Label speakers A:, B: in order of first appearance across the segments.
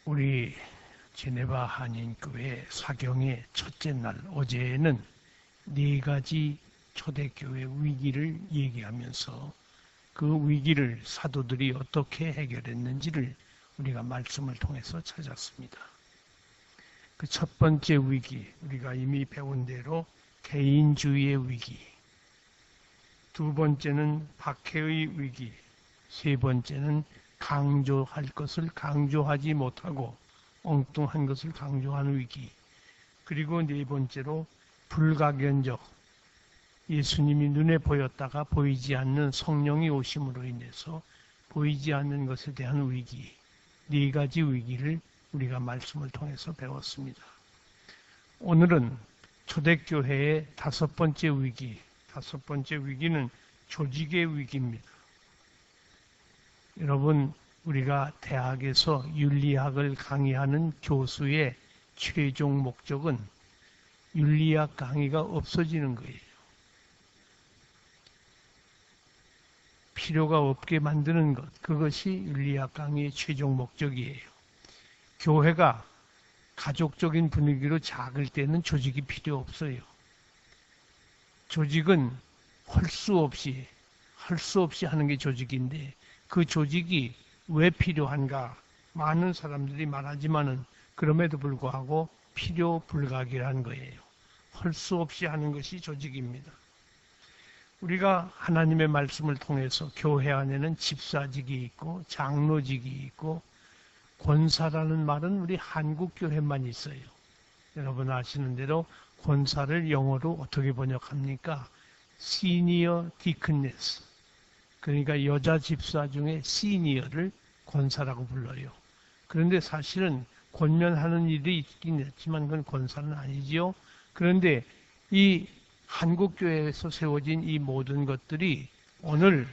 A: 우리 제네바 한인교회 사경의 첫째 날 어제는 네 가지 초대교회 위기를 얘기하면서 그 위기를 사도들이 어떻게 해결했는지를 우리가 말씀을 통해서 찾았습니다. 그 첫 번째 위기, 우리가 이미 배운 대로 개인주의의 위기, 두 번째는 박해의 위기, 세 번째는 강조할 것을 강조하지 못하고 엉뚱한 것을 강조하는 위기, 그리고 네 번째로 불가견적, 예수님이 눈에 보였다가 보이지 않는 성령이 오심으로 인해서 보이지 않는 것에 대한 위기, 네 가지 위기를 우리가 말씀을 통해서 배웠습니다. 오늘은 초대교회의 다섯 번째 위기는 조직의 위기입니다. 여러분, 우리가 대학에서 윤리학을 강의하는 교수의 최종 목적은 윤리학 강의가 없어지는 거예요. 필요가 없게 만드는 것, 그것이 윤리학 강의의 최종 목적이에요. 교회가 가족적인 분위기로 작을 때는 조직이 필요 없어요. 조직은 할 수 없이 하는 게 조직인데, 그 조직이 왜 필요한가? 많은 사람들이 말하지만은 그럼에도 불구하고 필요 불가결한 거예요. 할 수 없이 하는 것이 조직입니다. 우리가 하나님의 말씀을 통해서 교회 안에는 집사직이 있고 장로직이 있고 권사라는 말은 우리 한국 교회만 있어요. 여러분 아시는 대로 권사를 영어로 어떻게 번역합니까? 시니어 디크네스. 그러니까 여자 집사 중에 시니어를 권사라고 불러요. 그런데 사실은 권면하는 일이 있긴 했지만 그건 권사는 아니지요. 그런데 이 한국교회에서 세워진 이 모든 것들이 오늘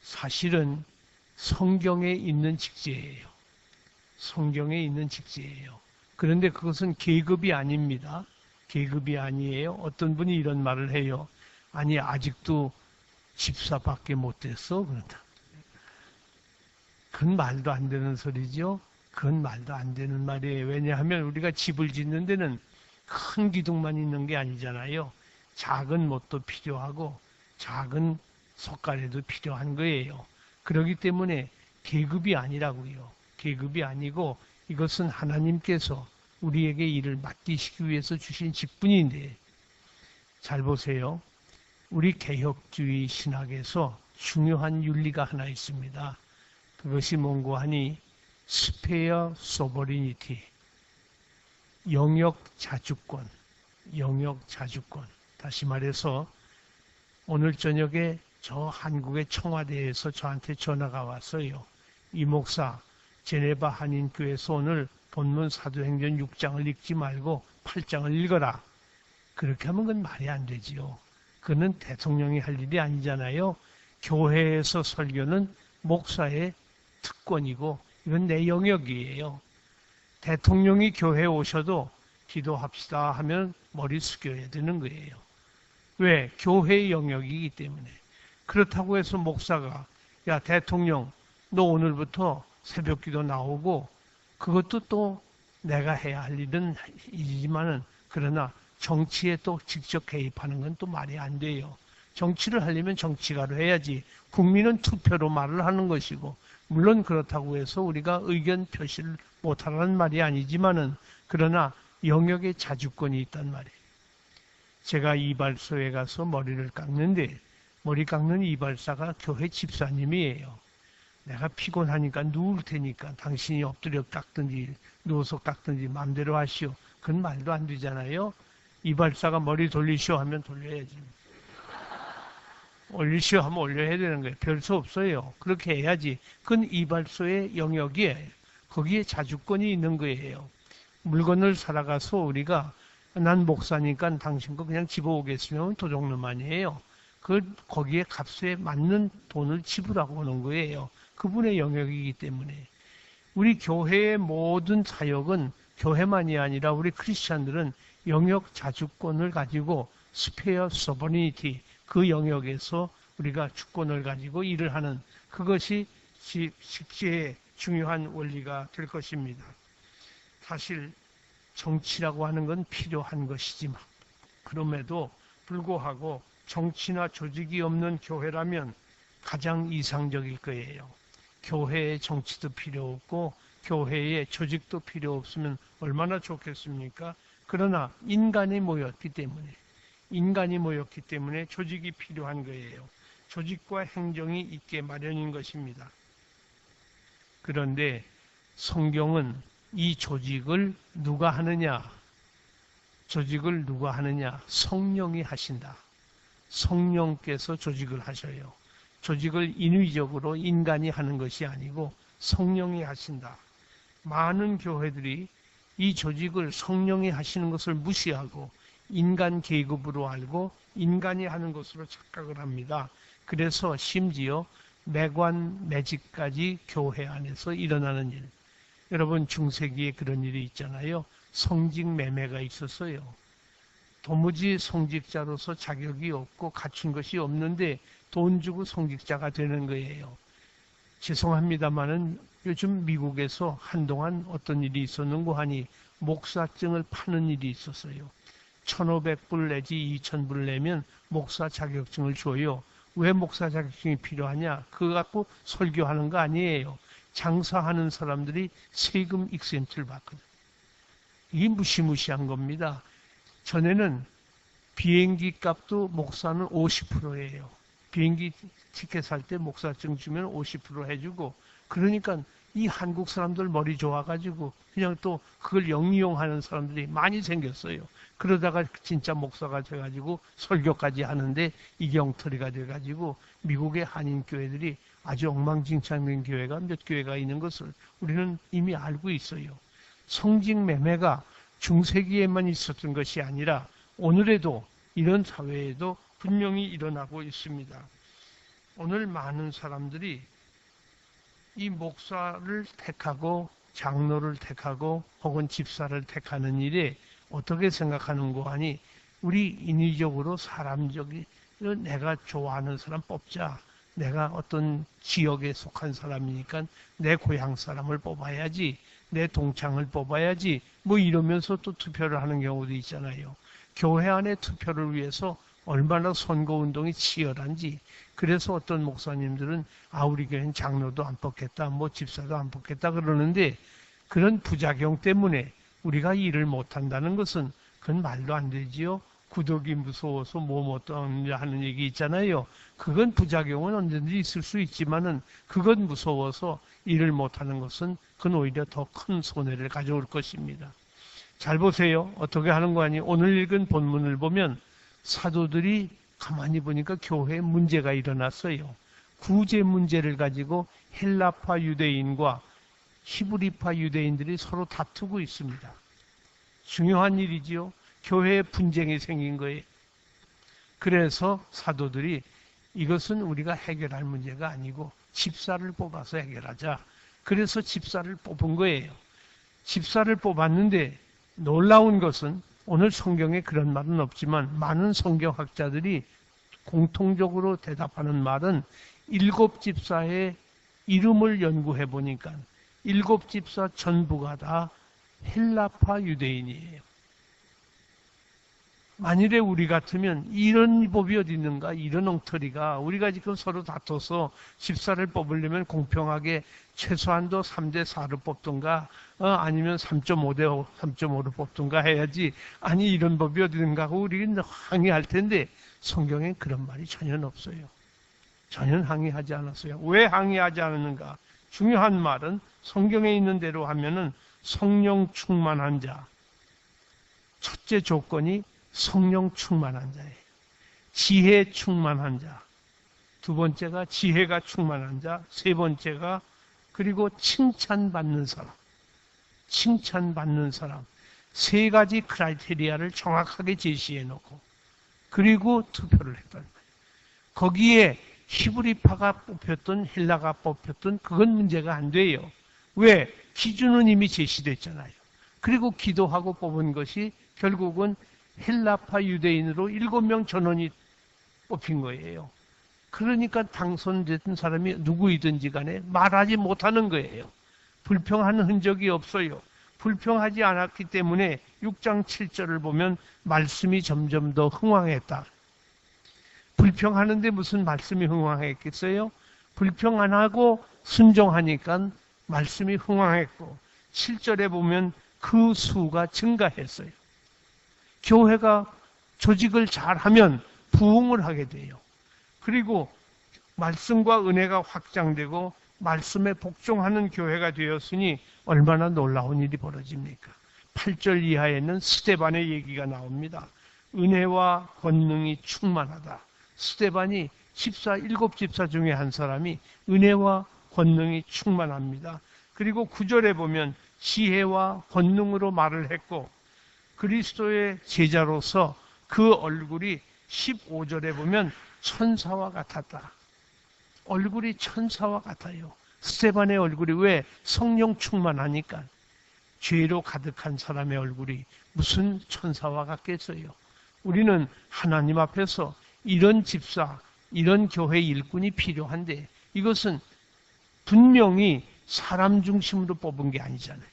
A: 사실은 성경에 있는 직제예요. 성경에 있는 직제예요. 그런데 그것은 계급이 아닙니다. 계급이 아니에요. 어떤 분이 이런 말을 해요. 아니, 아직도 집사밖에 못 됐어? 그런다. 그건 말도 안 되는 소리죠. 그건 말도 안 되는 말이에요. 왜냐하면 우리가 집을 짓는 데는 큰 기둥만 있는 게 아니잖아요. 작은 못도 필요하고 작은 솥가래도 필요한 거예요. 그렇기 때문에 계급이 아니라고요. 계급이 아니고 이것은 하나님께서 우리에게 일을 맡기시기 위해서 주신 직분인데, 잘 보세요. 우리 개혁주의 신학에서 중요한 윤리가 하나 있습니다. 그것이 뭔고 하니 스페어 소버리니티, 영역 자주권. 다시 말해서 오늘 저녁에 저 한국의 청와대에서 저한테 전화가 왔어요. 이 목사, 제네바 한인교회에서 오늘 본문 사도행전 6장을 읽지 말고 8장을 읽어라. 그렇게 하면 그건 말이 안 되지요. 그는 대통령이 할 일이 아니잖아요. 교회에서 설교는 목사의 특권이고 이건 내 영역이에요. 대통령이 교회에 오셔도 기도합시다 하면 머리 숙여야 되는 거예요. 왜? 교회의 영역이기 때문에. 그렇다고 해서 목사가 야 대통령 너 오늘부터 새벽기도 나오고, 그것도 또 내가 해야 할 일은 일이지만은 그러나 정치에 또 직접 개입하는 건 또 말이 안 돼요. 정치를 하려면 정치가로 해야지. 국민은 투표로 말을 하는 것이고, 물론 그렇다고 해서 우리가 의견 표시를 못하라는 말이 아니지만은 그러나 영역의 자주권이 있단 말이에요. 제가 이발소에 가서 머리를 깎는데 머리 깎는 이발사가 교회 집사님이에요. 내가 피곤하니까 누울 테니까 당신이 엎드려 깎든지 누워서 깎든지 마음대로 하시오. 그건 말도 안 되잖아요. 이발사가 머리 돌리시오 하면 돌려야지. 올리시오 하면 올려야 되는 거예요. 별 수 없어요. 그렇게 해야지. 그건 이발소의 영역이에요. 거기에 자주권이 있는 거예요. 물건을 살아가서 우리가 난 목사니까 당신 거 그냥 집어오겠으면 도둑놈 아니에요. 거기에 값에 맞는 돈을 지불하고 오는 거예요. 그분의 영역이기 때문에. 우리 교회의 모든 사역은 교회만이 아니라 우리 크리스찬들은 영역 자주권을 가지고 스페어 서버니티, 그 영역에서 우리가 주권을 가지고 일을 하는, 그것이 식지의 중요한 원리가 될 것입니다. 사실 정치라고 하는 건 필요한 것이지만 그럼에도 불구하고 정치나 조직이 없는 교회라면 가장 이상적일 거예요. 교회에 정치도 필요 없고 교회에 조직도 필요 없으면 얼마나 좋겠습니까? 그러나 인간이 모였기 때문에 조직이 필요한 거예요. 조직과 행정이 있게 마련인 것입니다. 그런데 성경은 이 조직을 누가 하느냐? 성령이 하신다. 성령께서 조직을 하셔요. 조직을 인위적으로 인간이 하는 것이 아니고 성령이 하신다. 많은 교회들이 이 조직을 성령이 하시는 것을 무시하고 인간 계급으로 알고 인간이 하는 것으로 착각을 합니다. 그래서 심지어 매관, 매직까지 교회 안에서 일어나는 일. 여러분 중세기에 그런 일이 있잖아요. 성직 매매가 있었어요. 도무지 성직자로서 자격이 없고 갖춘 것이 없는데 돈 주고 성직자가 되는 거예요. 죄송합니다마는 요즘 미국에서 한동안 어떤 일이 있었는고 하니 목사증을 파는 일이 있었어요. 1,500불 내지 2,000불 내면 목사 자격증을 줘요. 왜 목사 자격증이 필요하냐? 그거 갖고 설교하는 거 아니에요. 장사하는 사람들이 세금 익센트를 받거든. 이게 무시무시한 겁니다. 전에는 비행기 값도 목사는 50%예요. 비행기 티켓 살 때 목사증 주면 50% 해주고, 그러니까 이 한국 사람들 머리 좋아가지고 그냥 또 그걸 영이용하는 사람들이 많이 생겼어요. 그러다가 진짜 목사가 돼가지고 설교까지 하는데 이경털이가 돼가지고 미국의 한인교회들이 아주 엉망진창된 교회가 몇 교회가 있는 것을 우리는 이미 알고 있어요. 성직 매매가 중세기에만 있었던 것이 아니라 오늘에도 이런 사회에도 분명히 일어나고 있습니다. 오늘 많은 사람들이 이 목사를 택하고 장로를 택하고 혹은 집사를 택하는 일에 어떻게 생각하는고 하니 우리 인위적으로 사람적인 내가 좋아하는 사람 뽑자. 내가 어떤 지역에 속한 사람이니까 내 고향 사람을 뽑아야지. 내 동창을 뽑아야지. 뭐 이러면서 또 투표를 하는 경우도 있잖아요. 교회 안에 투표를 위해서 얼마나 선거운동이 치열한지. 그래서 어떤 목사님들은 우리 교회는 장로도 안 뽑겠다, 뭐 집사도 안 뽑겠다 그러는데 그런 부작용 때문에 우리가 일을 못한다는 것은 그건 말도 안 되지요. 구독이 무서워서 뭐 못하느냐 하는 얘기 있잖아요. 그건 부작용은 언제든지 있을 수 있지만은 그건 무서워서 일을 못하는 것은 그건 오히려 더 큰 손해를 가져올 것입니다. 잘 보세요. 어떻게 하는 거 아니? 오늘 읽은 본문을 보면 사도들이 가만히 보니까 교회에 문제가 일어났어요. 구제 문제를 가지고 헬라파 유대인과 히브리파 유대인들이 서로 다투고 있습니다. 중요한 일이지요. 교회에 분쟁이 생긴 거예요. 그래서 사도들이 이것은 우리가 해결할 문제가 아니고 집사를 뽑아서 해결하자. 그래서 집사를 뽑은 거예요. 집사를 뽑았는데 놀라운 것은 오늘 성경에 그런 말은 없지만 많은 성경학자들이 공통적으로 대답하는 말은 7 집사의 이름을 연구해 보니까 7 집사 전부가 다 헬라파 유대인이에요. 만일에 우리 같으면 이런 법이 어디 있는가, 이런 엉터리가, 우리가 지금 서로 다퉈서 집사를 뽑으려면 공평하게 최소한도 3대 4로 뽑던가 아니면 3.5로 뽑던가 해야지. 아니 이런 법이 어디 있는가 하고 우리는 항의할 텐데 성경에 그런 말이 전혀 없어요. 전혀 항의하지 않았어요. 왜 항의하지 않았는가? 중요한 말은 성경에 있는 대로 하면은 성령 충만한 자. 첫째 조건이 성령 충만한 자예요. 지혜 충만한 자. 두 번째가 지혜가 충만한 자. 세 번째가 그리고 칭찬받는 사람. 칭찬받는 사람. 세 가지 크라이테리아를 정확하게 제시해 놓고 그리고 투표를 했단 말이에요. 거기에 히브리파가 뽑혔든 헬라가 뽑혔든 그건 문제가 안 돼요. 왜? 기준은 이미 제시됐잖아요. 그리고 기도하고 뽑은 것이 결국은 헬라파 유대인으로 7명 전원이 뽑힌 거예요. 그러니까 당선된 사람이 누구이든지 간에 말하지 못하는 거예요. 불평하는 흔적이 없어요. 불평하지 않았기 때문에 6장 7절을 보면 말씀이 점점 더 흥왕했다. 불평하는데 무슨 말씀이 흥왕했겠어요? 불평 안 하고 순종하니까 말씀이 흥왕했고 7절에 보면 그 수가 증가했어요. 교회가 조직을 잘하면 부흥을 하게 돼요. 그리고 말씀과 은혜가 확장되고 말씀에 복종하는 교회가 되었으니 얼마나 놀라운 일이 벌어집니까? 8절 이하에는 스데반의 얘기가 나옵니다. 은혜와 권능이 충만하다. 스데반이 일곱 집사 중에 한 사람이 은혜와 권능이 충만합니다. 그리고 9절에 보면 지혜와 권능으로 말을 했고 그리스도의 제자로서 그 얼굴이 15절에 보면 천사와 같았다. 얼굴이 천사와 같아요. 스데반의 얼굴이 왜? 성령 충만하니까. 죄로 가득한 사람의 얼굴이 무슨 천사와 같겠어요. 우리는 하나님 앞에서 이런 집사, 이런 교회 일꾼이 필요한데 이것은 분명히 사람 중심으로 뽑은 게 아니잖아요.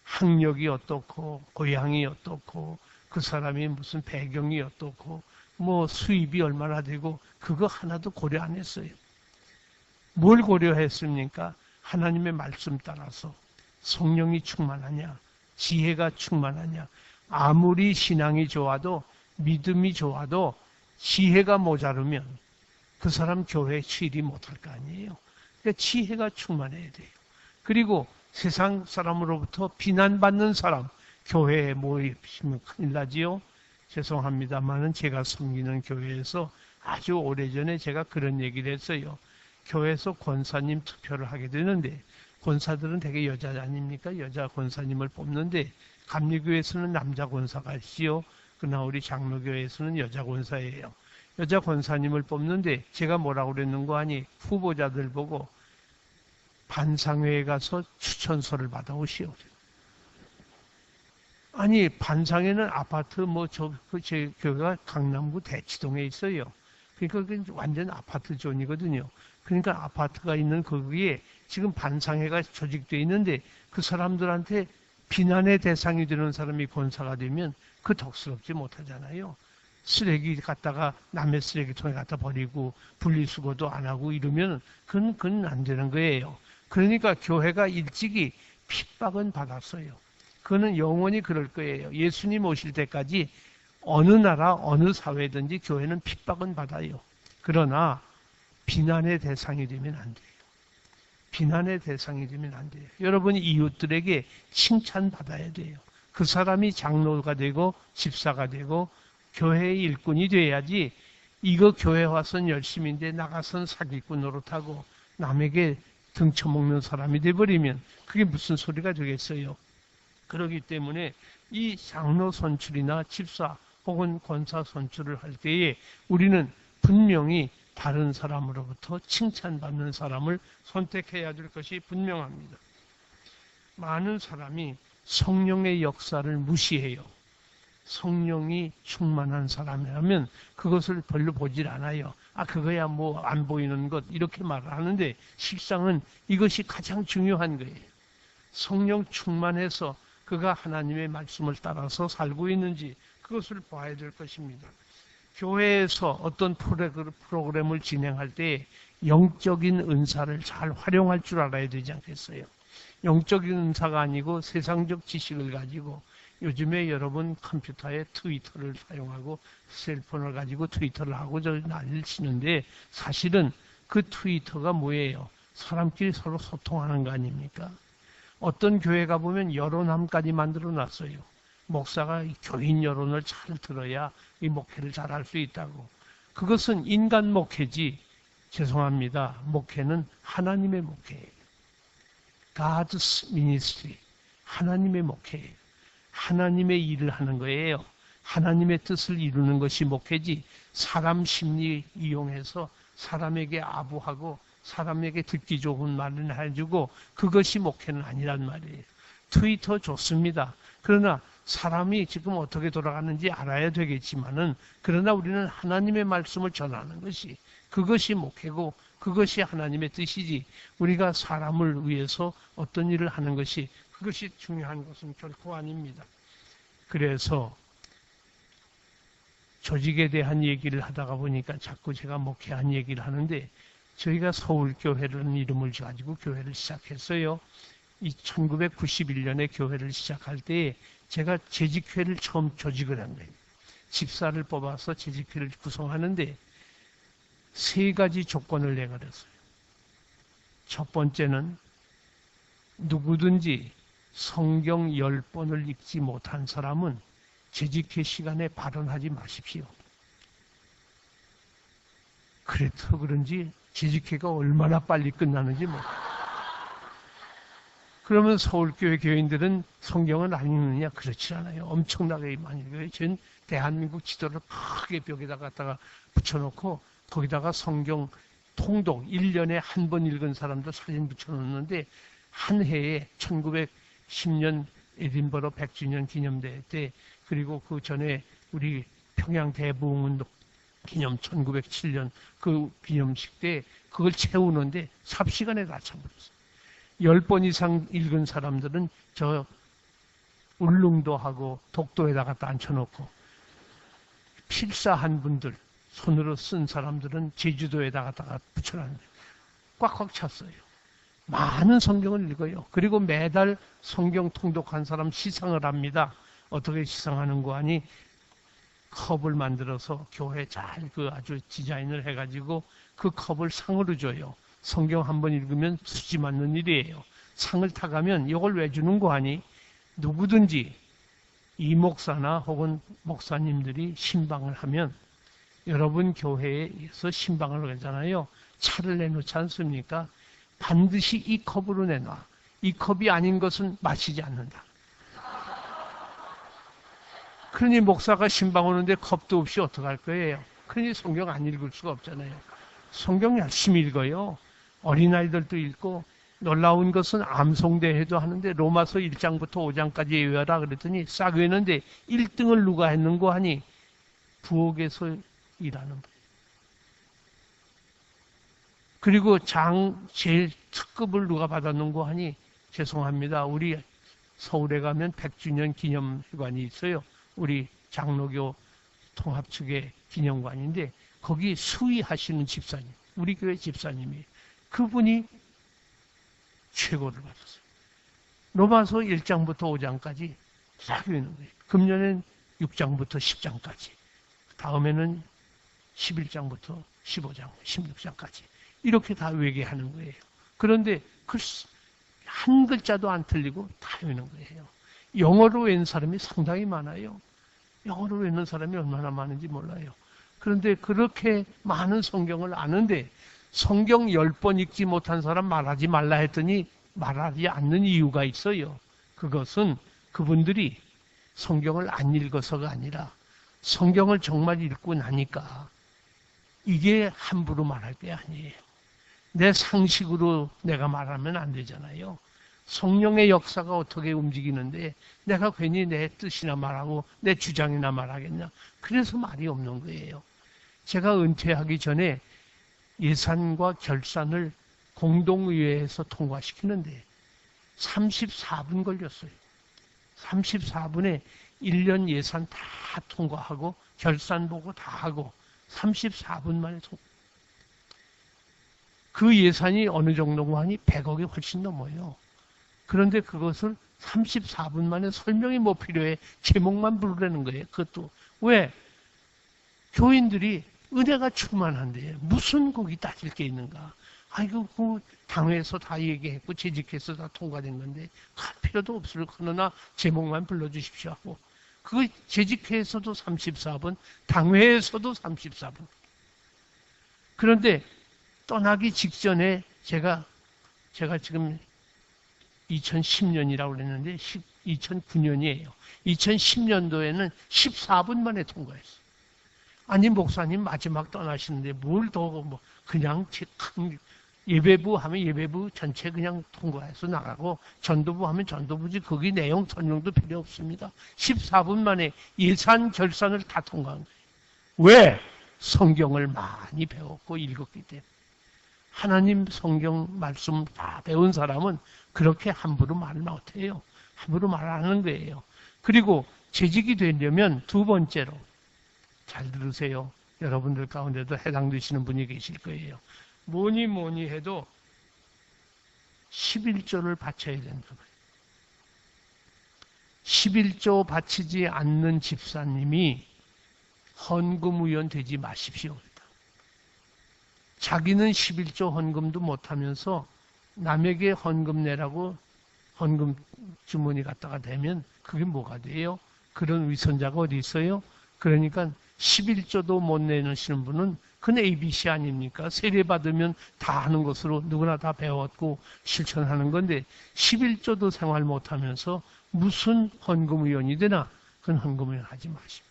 A: 학력이 어떻고 고향이 어떻고 그 사람이 무슨 배경이 어떻고 뭐 수입이 얼마나 되고 그거 하나도 고려 안 했어요. 뭘 고려했습니까? 하나님의 말씀 따라서 성령이 충만하냐, 지혜가 충만하냐. 아무리 신앙이 좋아도 믿음이 좋아도 지혜가 모자르면 그 사람 교회에 취리 못할 거 아니에요. 그러니까 지혜가 충만해야 돼요. 그리고 세상 사람으로부터 비난받는 사람, 교회에 모이시면 큰일 나지요. 죄송합니다만은 제가 섬기는 교회에서 아주 오래전에 제가 그런 얘기를 했어요. 교회에서 권사님 투표를 하게 되는데 권사들은 되게 여자 아닙니까? 여자 권사님을 뽑는데 감리교회에서는 남자 권사가 있지요. 그러나 우리 장로교회에서는 여자 권사예요. 여자 권사님을 뽑는데 제가 뭐라고 그랬는고 하니 후보자들 보고 반상회에 가서 추천서를 받아오시오. 아니 반상회는 아파트 제 교회가 강남구 대치동에 있어요. 그러니까 그게 완전 아파트 존이거든요. 그러니까 아파트가 있는 거기에 지금 반상회가 조직되어 있는데 그 사람들한테 비난의 대상이 되는 사람이 권사가 되면 그 덕스럽지 못하잖아요. 쓰레기 갖다가 남의 쓰레기통에 갖다 버리고 분리수거도 안 하고 이러면 그건 안 되는 거예요. 그러니까 교회가 일찍이 핍박은 받았어요. 그거는 영원히 그럴 거예요. 예수님 오실 때까지 어느 나라 어느 사회든지 교회는 핍박은 받아요. 그러나 비난의 대상이 되면 안 돼요. 비난의 대상이 되면 안 돼요. 여러분 이웃들에게 칭찬받아야 돼요. 그 사람이 장로가 되고 집사가 되고 교회의 일꾼이 돼야지 이거 교회 와선 열심인데 나가선 사기꾼 노릇하고 남에게 등쳐먹는 사람이 돼버리면 그게 무슨 소리가 되겠어요. 그렇기 때문에 이 장로 선출이나 집사 혹은 권사 선출을 할 때에 우리는 분명히 다른 사람으로부터 칭찬받는 사람을 선택해야 될 것이 분명합니다. 많은 사람이 성령의 역사를 무시해요. 성령이 충만한 사람이라면 그것을 별로 보질 않아요. 그거야 뭐 안 보이는 것 이렇게 말을 하는데 실상은 이것이 가장 중요한 거예요. 성령 충만해서 그가 하나님의 말씀을 따라서 살고 있는지 그것을 봐야 될 것입니다. 교회에서 어떤 프로그램을 진행할 때 영적인 은사를 잘 활용할 줄 알아야 되지 않겠어요? 영적인 은사가 아니고 세상적 지식을 가지고 요즘에 여러분 컴퓨터에 트위터를 사용하고 셀폰을 가지고 트위터를 하고 저 난리를 치는데 사실은 그 트위터가 뭐예요? 사람끼리 서로 소통하는 거 아닙니까? 어떤 교회 가보면 여론함까지 만들어 놨어요. 목사가 교인 여론을 잘 들어야 이 목회를 잘 할 수 있다고. 그것은 인간 목회지. 죄송합니다. 목회는 하나님의 목회예요. God's ministry. 하나님의 목회예요. 하나님의 일을 하는 거예요. 하나님의 뜻을 이루는 것이 목회지 사람 심리 이용해서 사람에게 아부하고 사람에게 듣기 좋은 말을 해주고 그것이 목회는 아니란 말이에요. 트위터 좋습니다. 그러나 사람이 지금 어떻게 돌아가는지 알아야 되겠지만은 그러나 우리는 하나님의 말씀을 전하는 것이 그것이 목회고 그것이 하나님의 뜻이지 우리가 사람을 위해서 어떤 일을 하는 것이 그것이 중요한 것은 결코 아닙니다. 그래서 조직에 대한 얘기를 하다가 보니까 자꾸 제가 목회한 얘기를 하는데, 저희가 서울교회라는 이름을 가지고 교회를 시작했어요. 이 1991년에 교회를 시작할 때 제가 재직회를 처음 조직을 한 거예요. 집사를 뽑아서 재직회를 구성하는데 세 가지 조건을 내걸었어요. 첫 번째는 누구든지 성경 10번을 읽지 못한 사람은 재직회 시간에 발언하지 마십시오. 그래서 그런지 재직회가 얼마나 빨리 끝나는지 그러면 서울교회 교인들은 성경을 안 읽느냐? 그렇지 않아요. 엄청나게 많이 읽어요. 전 대한민국 지도를 크게 벽에다 갖다가 붙여놓고 거기다가 성경 통독 1년에 한 번 읽은 사람도 사진 붙여놓는데, 한 해에 1910년 에딘버러 100주년 기념대회 때, 그리고 그 전에 우리 평양 대부흥운동 기념 1907년 그 기념식 때 그걸 채우는데 삽시간에 다 차버렸어요. 10번 이상 읽은 사람들은 저 울릉도 하고 독도에다 갖다 앉혀놓고, 필사한 분들, 손으로 쓴 사람들은 제주도에다 갖다가 붙여놨는데 꽉꽉 찼어요. 많은 성경을 읽어요. 그리고 매달 성경 통독한 사람 시상을 합니다. 어떻게 시상하는 거 아니? 컵을 만들어서 교회 잘 아주 디자인을 해가지고 그 컵을 상으로 줘요. 성경 한 번 읽으면 수지 맞는 일이에요. 상을 타가면 이걸 왜 주는 거 아니? 누구든지 이 목사나 혹은 목사님들이 신방을 하면, 여러분 교회에서 신방을 하잖아요. 차를 내놓지 않습니까? 반드시 이 컵으로 내놔. 이 컵이 아닌 것은 마시지 않는다. 그러니 목사가 신방 오는데 컵도 없이 어떡할 거예요? 그러니 성경 안 읽을 수가 없잖아요. 성경 열심히 읽어요. 어린아이들도 읽고, 놀라운 것은 암송대회도 하는데 로마서 1장부터 5장까지 외워라 그랬더니 싹 외우는데 1등을 누가 했는고 하니 부엌에서 일하는 거예요. 그리고 제일 특급을 누가 받았는고 하니, 죄송합니다. 우리 서울에 가면 100주년 기념회관이 있어요. 우리 장로교 통합 측의 기념관인데 거기 수의하시는 집사님, 우리 교회 집사님이, 그분이 최고를 받았어요. 로마서 1장부터 5장까지 싹 외우는 거예요. 금년엔 6장부터 10장까지, 다음에는 11장부터 15장, 16장까지 이렇게 다 외게 하는 거예요. 그런데 한 글자도 안 틀리고 다 외우는 거예요. 영어로 외운 사람이 상당히 많아요. 영어로 외우는 사람이 얼마나 많은지 몰라요. 그런데 그렇게 많은 성경을 아는데 성경 10번 읽지 못한 사람 말하지 말라 했더니 말하지 않는 이유가 있어요. 그것은 그분들이 성경을 안 읽어서가 아니라 성경을 정말 읽고 나니까 이게 함부로 말할 게 아니에요. 내 상식으로 내가 말하면 안 되잖아요. 성령의 역사가 어떻게 움직이는데 내가 괜히 내 뜻이나 말하고 내 주장이나 말하겠냐. 그래서 말이 없는 거예요. 제가 은퇴하기 전에 예산과 결산을 공동의회에서 통과시키는데 34분 걸렸어요. 34분에 1년 예산 다 통과하고 결산 보고 다 하고 34분 만에 그 예산이 어느 정도고 하니 100억이 훨씬 넘어요. 그런데 그것을 34분 만에 설명이 뭐 필요해. 제목만 부르라는 거예요. 그것도. 왜? 교인들이 은혜가 충만한데 무슨 거기 따질 게 있는가. 아이고, 그 당회에서 다 얘기했고 재직해서 다 통과된 건데 할 필요도 없을 거나 제목만 불러주십시오 하고, 그거 재직회에서도 34분, 당회에서도 34분. 그런데 떠나기 직전에 제가 지금 2010년이라고 그랬는데 2009년이에요. 2010년도에는 14분 만에 통과했어요. 아니, 목사님 마지막 떠나시는데 뭘 더 그냥 예배부 하면 예배부 전체 그냥 통과해서 나가고 전도부 하면 전도부지 거기 내용 설명도 필요 없습니다. 14분 만에 예산 결산을 다 통과한 거예요. 왜? 성경을 많이 배웠고 읽었기 때문에. 하나님 성경 말씀 다 배운 사람은 그렇게 함부로 말을 못해요. 함부로 말 안 하는 거예요. 그리고 재직이 되려면 두 번째로, 잘 들으세요. 여러분들 가운데도 해당되시는 분이 계실 거예요. 뭐니 해도 11조를 바쳐야 된다. 11조 바치지 않는 집사님이 헌금의원 되지 마십시오. 자기는 11조 헌금도 못하면서 남에게 헌금 내라고 헌금 주머니 갖다가 대면 그게 뭐가 돼요? 그런 위선자가 어디 있어요? 그러니까 11조도 못 내시는 분은 그건 ABC 아닙니까? 세례 받으면 다 하는 것으로 누구나 다 배웠고 실천하는 건데 11조도 생활 못하면서 무슨 헌금의원이 되나? 그건 헌금의원 하지 마십시오.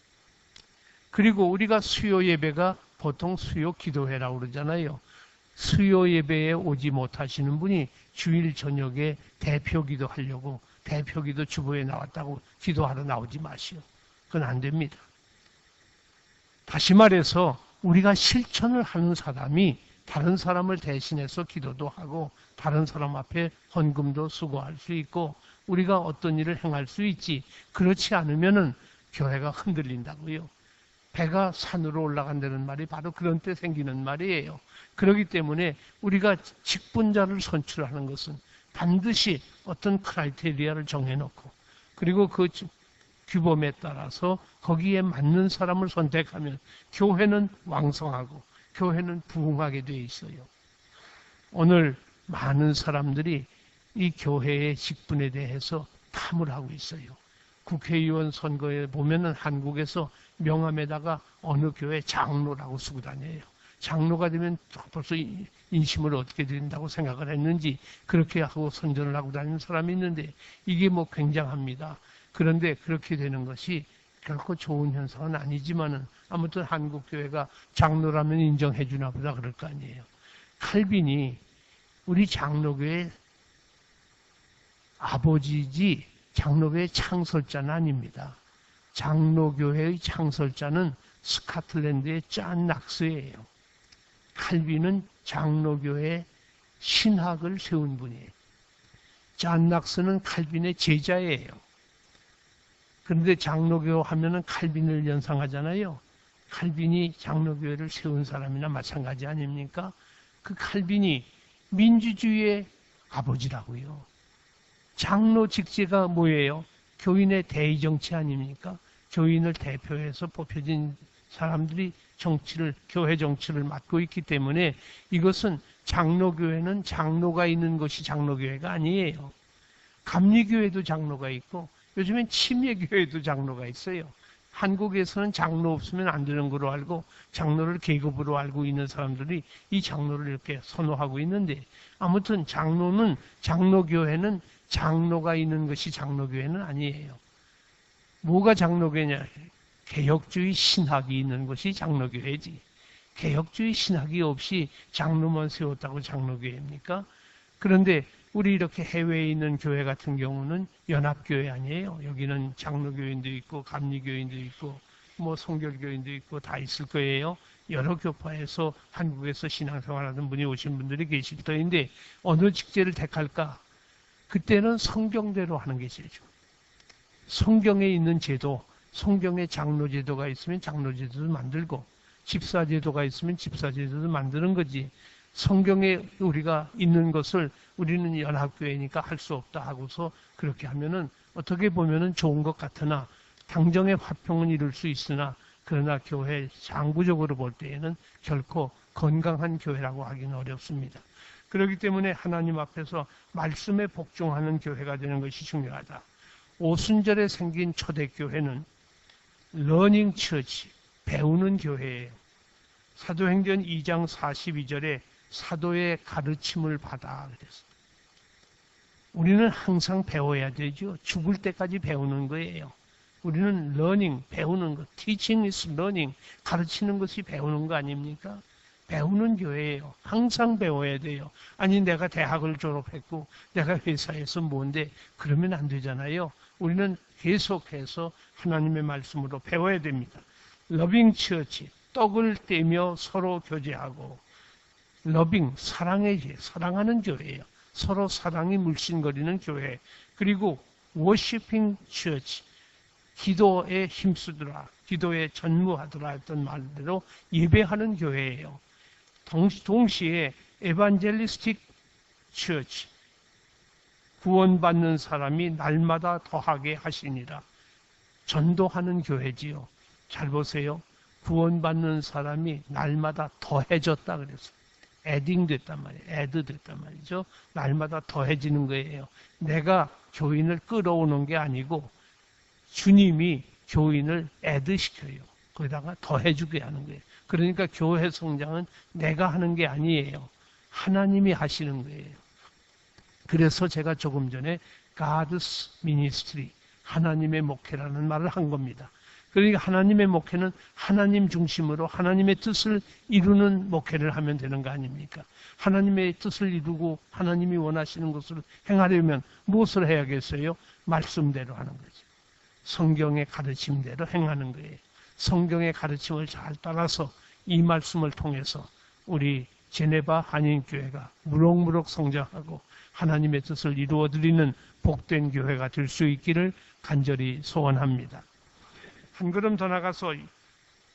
A: 그리고 우리가 수요 예배가 보통 수요 기도회라고 그러잖아요. 수요 예배에 오지 못하시는 분이 주일 저녁에 대표 기도하려고 대표 기도 주보에 나왔다고 기도하러 나오지 마시오. 그건 안 됩니다. 다시 말해서 우리가 실천을 하는 사람이 다른 사람을 대신해서 기도도 하고 다른 사람 앞에 헌금도 수고할 수 있고 우리가 어떤 일을 행할 수 있지. 그렇지 않으면은 교회가 흔들린다고요. 배가 산으로 올라간다는 말이 바로 그런 때 생기는 말이에요. 그렇기 때문에 우리가 직분자를 선출하는 것은 반드시 어떤 크라이테리아를 정해놓고 그리고 그 규범에 따라서 거기에 맞는 사람을 선택하면 교회는 왕성하고 교회는 부흥하게 되어 있어요. 오늘 많은 사람들이 이 교회의 직분에 대해서 탐을 하고 있어요. 국회의원 선거에 보면은 한국에서 명함에다가 어느 교회 장로라고 쓰고 다녀요. 장로가 되면 벌써 인심을 얻게 된다고 생각을 했는지 그렇게 하고 선전을 하고 다니는 사람이 있는데 이게 뭐 굉장합니다. 그런데 그렇게 되는 것이 결코 좋은 현상은 아니지만은 아무튼 한국 교회가 장로라면 인정해 주나 보다 그럴 거 아니에요. 칼빈이 우리 장로교회 아버지지 장로교회 창설자는 아닙니다. 장로교회의 창설자는 스코틀랜드의 존 낙스예요. 칼빈은 장로교회의 신학을 세운 분이에요. 존 낙스는 칼빈의 제자예요. 그런데 장로교 하면은 칼빈을 연상하잖아요. 칼빈이 장로교회를 세운 사람이나 마찬가지 아닙니까? 그 칼빈이 민주주의의 아버지라고요. 장로 직제가 뭐예요? 교인의 대의정치 아닙니까? 교인을 대표해서 뽑혀진 사람들이 정치를, 교회 정치를 맡고 있기 때문에 이것은 장로교회는 장로가 있는 것이 장로교회가 아니에요. 감리교회도 장로가 있고 요즘엔 침례교회도 장로가 있어요. 한국에서는 장로 없으면 안 되는 거로 알고 장로를 계급으로 알고 있는 사람들이 이 장로를 이렇게 선호하고 있는데 아무튼 장로는 장로교회는 장로가 있는 것이 장로교회는 아니에요. 뭐가 장로교회냐? 개혁주의 신학이 있는 것이 장로교회지. 개혁주의 신학이 없이 장로만 세웠다고 장로교회입니까? 그런데 우리 이렇게 해외에 있는 교회 같은 경우는 연합교회 아니에요. 여기는 장로교인도 있고 감리교인도 있고 뭐 성결교인도 있고 다 있을 거예요. 여러 교파에서 한국에서 신앙생활하는 분이 오신 분들이 계실 터인데 어느 직제를 택할까? 그때는 성경대로 하는 게 제일 좋아요. 성경에 있는 제도, 성경에 장로제도가 있으면 장로제도도 만들고 집사제도가 있으면 집사제도도 만드는 거지. 성경에 우리가 있는 것을 우리는 연합교회니까 할 수 없다 하고서 그렇게 하면은 어떻게 보면은 좋은 것 같으나 당정의 화평은 이룰 수 있으나 그러나 교회 장구적으로 볼 때에는 결코 건강한 교회라고 하기는 어렵습니다. 그렇기 때문에 하나님 앞에서 말씀에 복종하는 교회가 되는 것이 중요하다. 오순절에 생긴 초대교회는 러닝 처치, 배우는 교회예요. 사도행전 2장 42절에 사도의 가르침을 받아 그랬어요. 우리는 항상 배워야 되죠. 죽을 때까지 배우는 거예요. 우리는 러닝, 배우는 것, teaching is learning, 가르치는 것이 배우는 거 아닙니까? 배우는 교회예요. 항상 배워야 돼요. 아니 내가 대학을 졸업했고 내가 회사에서 뭔데 그러면 안 되잖아요. 우리는 계속해서 하나님의 말씀으로 배워야 됩니다. 러빙 처치, 떡을 떼며 서로 교제하고 러빙, 사랑하는 교회예요. 서로 사랑이 물씬거리는 교회. 그리고 worshiping church, 기도에 힘쓰더라, 기도에 전무하더라 했던 말대로 예배하는 교회예요. 동시에 evangelistic church, 구원받는 사람이 날마다 더하게 하시니라. 전도하는 교회지요. 잘 보세요. 구원받는 사람이 날마다 더해졌다 그랬어요. adding 됐단 말이에요. add 됐단 말이죠. 날마다 더해지는 거예요. 내가 교인을 끌어오는 게 아니고 주님이 교인을 add 시켜요. 거기다가 더해주게 하는 거예요. 그러니까 교회 성장은 내가 하는 게 아니에요. 하나님이 하시는 거예요. 그래서 제가 조금 전에 God's ministry, 하나님의 목회라는 말을 한 겁니다. 그러니까 하나님의 목회는 하나님 중심으로 하나님의 뜻을 이루는 목회를 하면 되는 거 아닙니까? 하나님의 뜻을 이루고 하나님이 원하시는 것을 행하려면 무엇을 해야겠어요? 말씀대로 하는 거죠. 성경의 가르침대로 행하는 거예요. 성경의 가르침을 잘 따라서 이 말씀을 통해서 우리 제네바 한인교회가 무럭무럭 성장하고 하나님의 뜻을 이루어드리는 복된 교회가 될 수 있기를 간절히 소원합니다. 한 걸음 더 나가서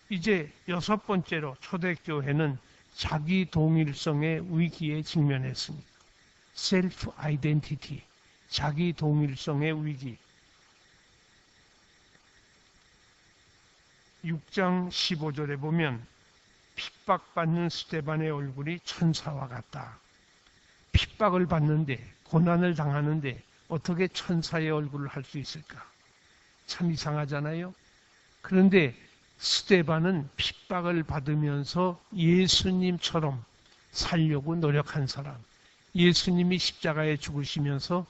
A: 이제 6번째로 초대교회는 자기 동일성의 위기에 직면했습니다. 셀프 아이덴티티, 자기 동일성의 위기. 6장 15절에 보면 핍박받는 스데반의 얼굴이 천사와 같다. 핍박을 받는데, 고난을 당하는데 어떻게 천사의 얼굴을 할 수 있을까? 참 이상하잖아요. 그런데 스데반은 핍박을 받으면서 예수님처럼 살려고 노력한 사람, 예수님이 십자가에 죽으시면서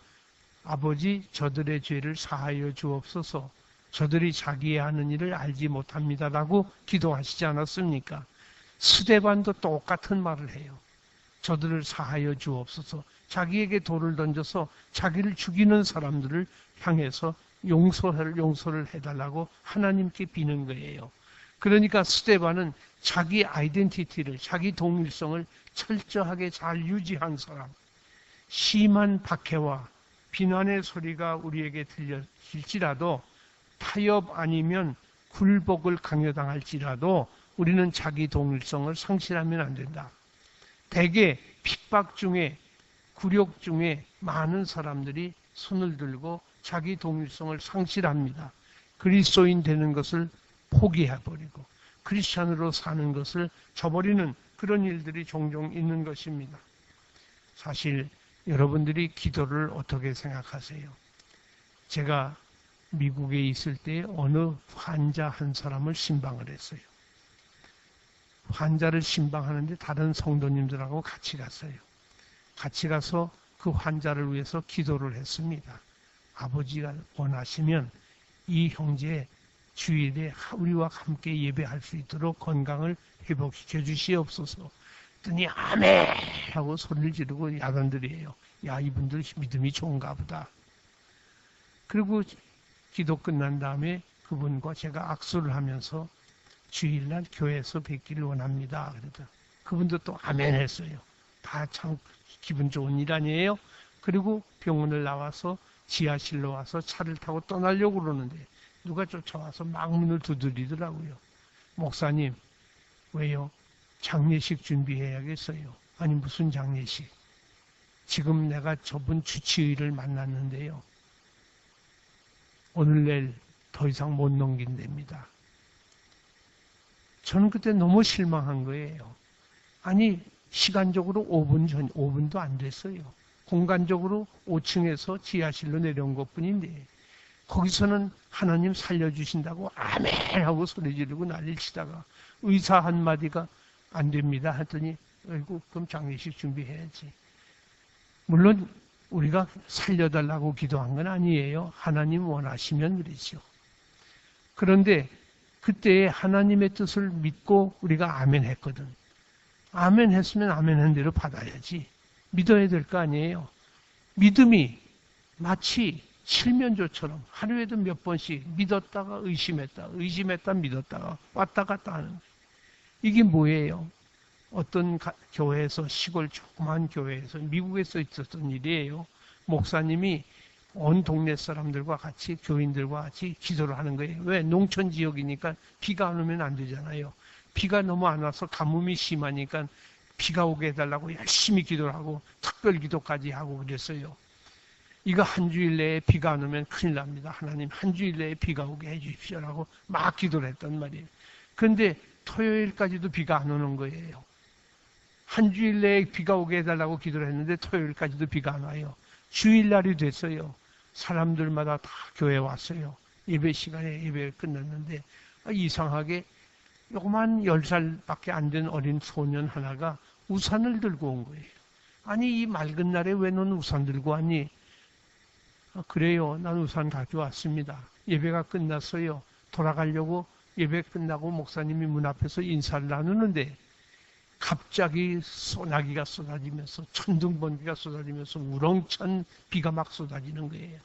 A: 아버지 저들의 죄를 사하여 주옵소서, 저들이 자기의 하는 일을 알지 못합니다라고 기도하시지 않았습니까? 스데반도 똑같은 말을 해요. 저들을 사하여 주옵소서. 자기에게 돌을 던져서 자기를 죽이는 사람들을 향해서 용서를 해달라고 하나님께 비는 거예요. 그러니까 스데반은 자기 아이덴티티를, 자기 동일성을 철저하게 잘 유지한 사람. 심한 박해와 비난의 소리가 우리에게 들려질지라도, 타협 아니면 굴복을 강요당할지라도 우리는 자기 동일성을 상실하면 안 된다. 대개 핍박 중에, 굴욕 중에 많은 사람들이 손을 들고 자기 동일성을 상실합니다. 그리스도인 되는 것을 포기해버리고 크리스찬으로 사는 것을 저버리는 그런 일들이 종종 있는 것입니다. 사실 여러분들이 기도를 어떻게 생각하세요? 제가 미국에 있을 때 어느 환자 한 사람을 신방을 했어요. 환자를 신방하는데 다른 성도님들하고 같이 갔어요. 같이 가서 그 환자를 위해서 기도를 했습니다. 아버지가 원하시면 이 형제 주일에 우리와 함께 예배할 수 있도록 건강을 회복시켜 주시옵소서. 그랬더니 아멘 하고 소리를 지르고 야단들이에요. 야, 이분들 믿음이 좋은가 보다. 그리고 기도 끝난 다음에 그분과 제가 악수를 하면서 주일날 교회에서 뵙기를 원합니다. 그러다 그분도 또 아멘 했어요. 다 참 기분 좋은 일 아니에요? 그리고 병원을 나와서 지하실로 와서 차를 타고 떠나려고 그러는데 누가 쫓아와서 막 문을 두드리더라고요. 목사님, 왜요? 장례식 준비해야겠어요. 아니, 무슨 장례식? 지금 내가 저분 주치의를 만났는데요. 오늘 내일 더 이상 못 넘긴답니다. 저는 그때 너무 실망한 거예요. 아니, 시간적으로 5분도 안 됐어요. 공간적으로 5층에서 지하실로 내려온 것뿐인데 거기서는 하나님 살려주신다고 아멘 하고 소리 지르고 난리를 치다가 의사 한마디가 안 됩니다 했더니 아이고, 그럼 장례식 준비해야지. 물론 우리가 살려달라고 기도한 건 아니에요. 하나님 원하시면 그러죠. 그런데 그때 하나님의 뜻을 믿고 우리가 아멘 했거든. 아멘 했으면 아멘 한 대로 받아야지. 믿어야 될 거 아니에요. 믿음이 마치 칠면조처럼 하루에도 몇 번씩 믿었다가 의심했다 믿었다가 왔다 갔다 하는 거예요. 이게 뭐예요? 어떤 교회에서, 시골 조그만 교회에서, 미국에서 있었던 일이에요. 목사님이 온 동네 사람들과 같이 교인들과 같이 기도를 하는 거예요. 왜? 농촌 지역이니까 비가 안 오면 안 되잖아요. 비가 너무 안 와서 가뭄이 심하니까 비가 오게 해달라고 열심히 기도를 하고 특별 기도까지 하고 그랬어요. 이거 한 주일 내에 비가 안 오면 큰일 납니다. 하나님 한 주일 내에 비가 오게 해 주십시오라고 막 기도를 했단 말이에요. 그런데 토요일까지도 비가 안 오는 거예요. 한 주일 내에 비가 오게 해달라고 기도를 했는데 토요일까지도 비가 안 와요. 주일날이 됐어요. 사람들마다 다 교회에 왔어요. 예배 시간에 예배가 끝났는데 이상하게 요만 10살밖에 안 된 어린 소년 하나가 우산을 들고 온 거예요. 아니 이 맑은 날에 왜 넌 우산 들고 왔니? 그래요. 난 우산 가져왔습니다. 예배가 끝났어요. 돌아가려고 예배 끝나고 목사님이 문 앞에서 인사를 나누는데 갑자기 소나기가 쏟아지면서 천둥번개가 쏟아지면서 우렁찬 비가 막 쏟아지는 거예요.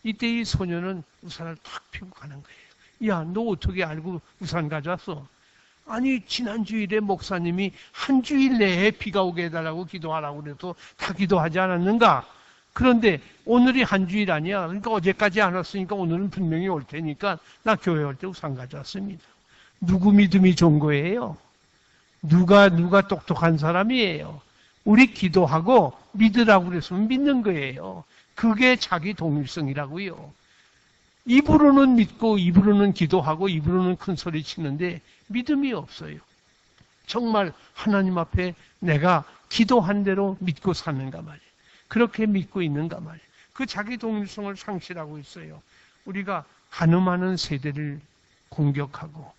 A: 이때 이 소녀는 우산을 탁 펴고 가는 거예요. 야, 너 어떻게 알고 우산 가져왔어? 아니 지난 주일에 목사님이 한 주일 내에 비가 오게 해달라고 기도하라고 그래서 다 기도하지 않았는가? 그런데 오늘이 한 주일 아니야. 그러니까 어제까지 안 왔으니까 오늘은 분명히 올 테니까 나 교회 올 때 우산 가져왔습니다. 누구 믿음이 좋은 거예요? 누가 똑똑한 사람이에요? 우리 기도하고 믿으라고 그랬으면 믿는 거예요. 그게 자기 동일성이라고요. 입으로는 믿고 입으로는 기도하고 입으로는 큰 소리 치는데 믿음이 없어요. 정말 하나님 앞에 내가 기도한 대로 믿고 사는가 말이에요. 그렇게 믿고 있는가 말이에요. 그 자기 동일성을 상실하고 있어요. 우리가 가늠하는 세대를 공격하고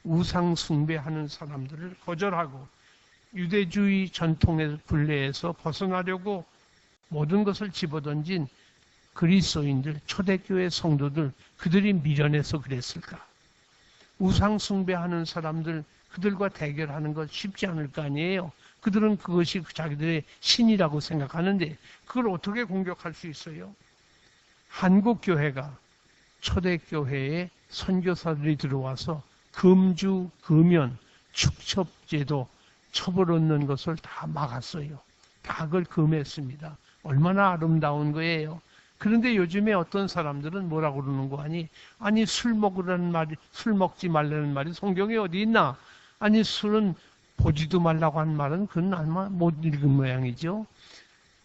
A: 우상 숭배하는 사람들을 거절하고 유대주의 전통의 굴레에서 벗어나려고 모든 것을 집어던진 그리스도인들, 초대교회 성도들, 그들이 미련해서 그랬을까? 우상 숭배하는 사람들, 그들과 대결하는 것 쉽지 않을 거 아니에요. 그들은 그것이 자기들의 신이라고 생각하는데 그걸 어떻게 공격할 수 있어요? 한국 교회가 초대교회에 선교사들이 들어와서 금주, 금연, 축첩제도, 첩을 얻는 것을 다 막았어요. 다 그걸 금했습니다. 얼마나 아름다운 거예요. 그런데 요즘에 어떤 사람들은 뭐라고 그러는 거 아니? 아니 술 먹으라는 말이, 술 먹지 말라는 말이 성경에 어디 있나? 아니 술은 보지도 말라고 한 말은 그건 아마 못 읽은 모양이죠.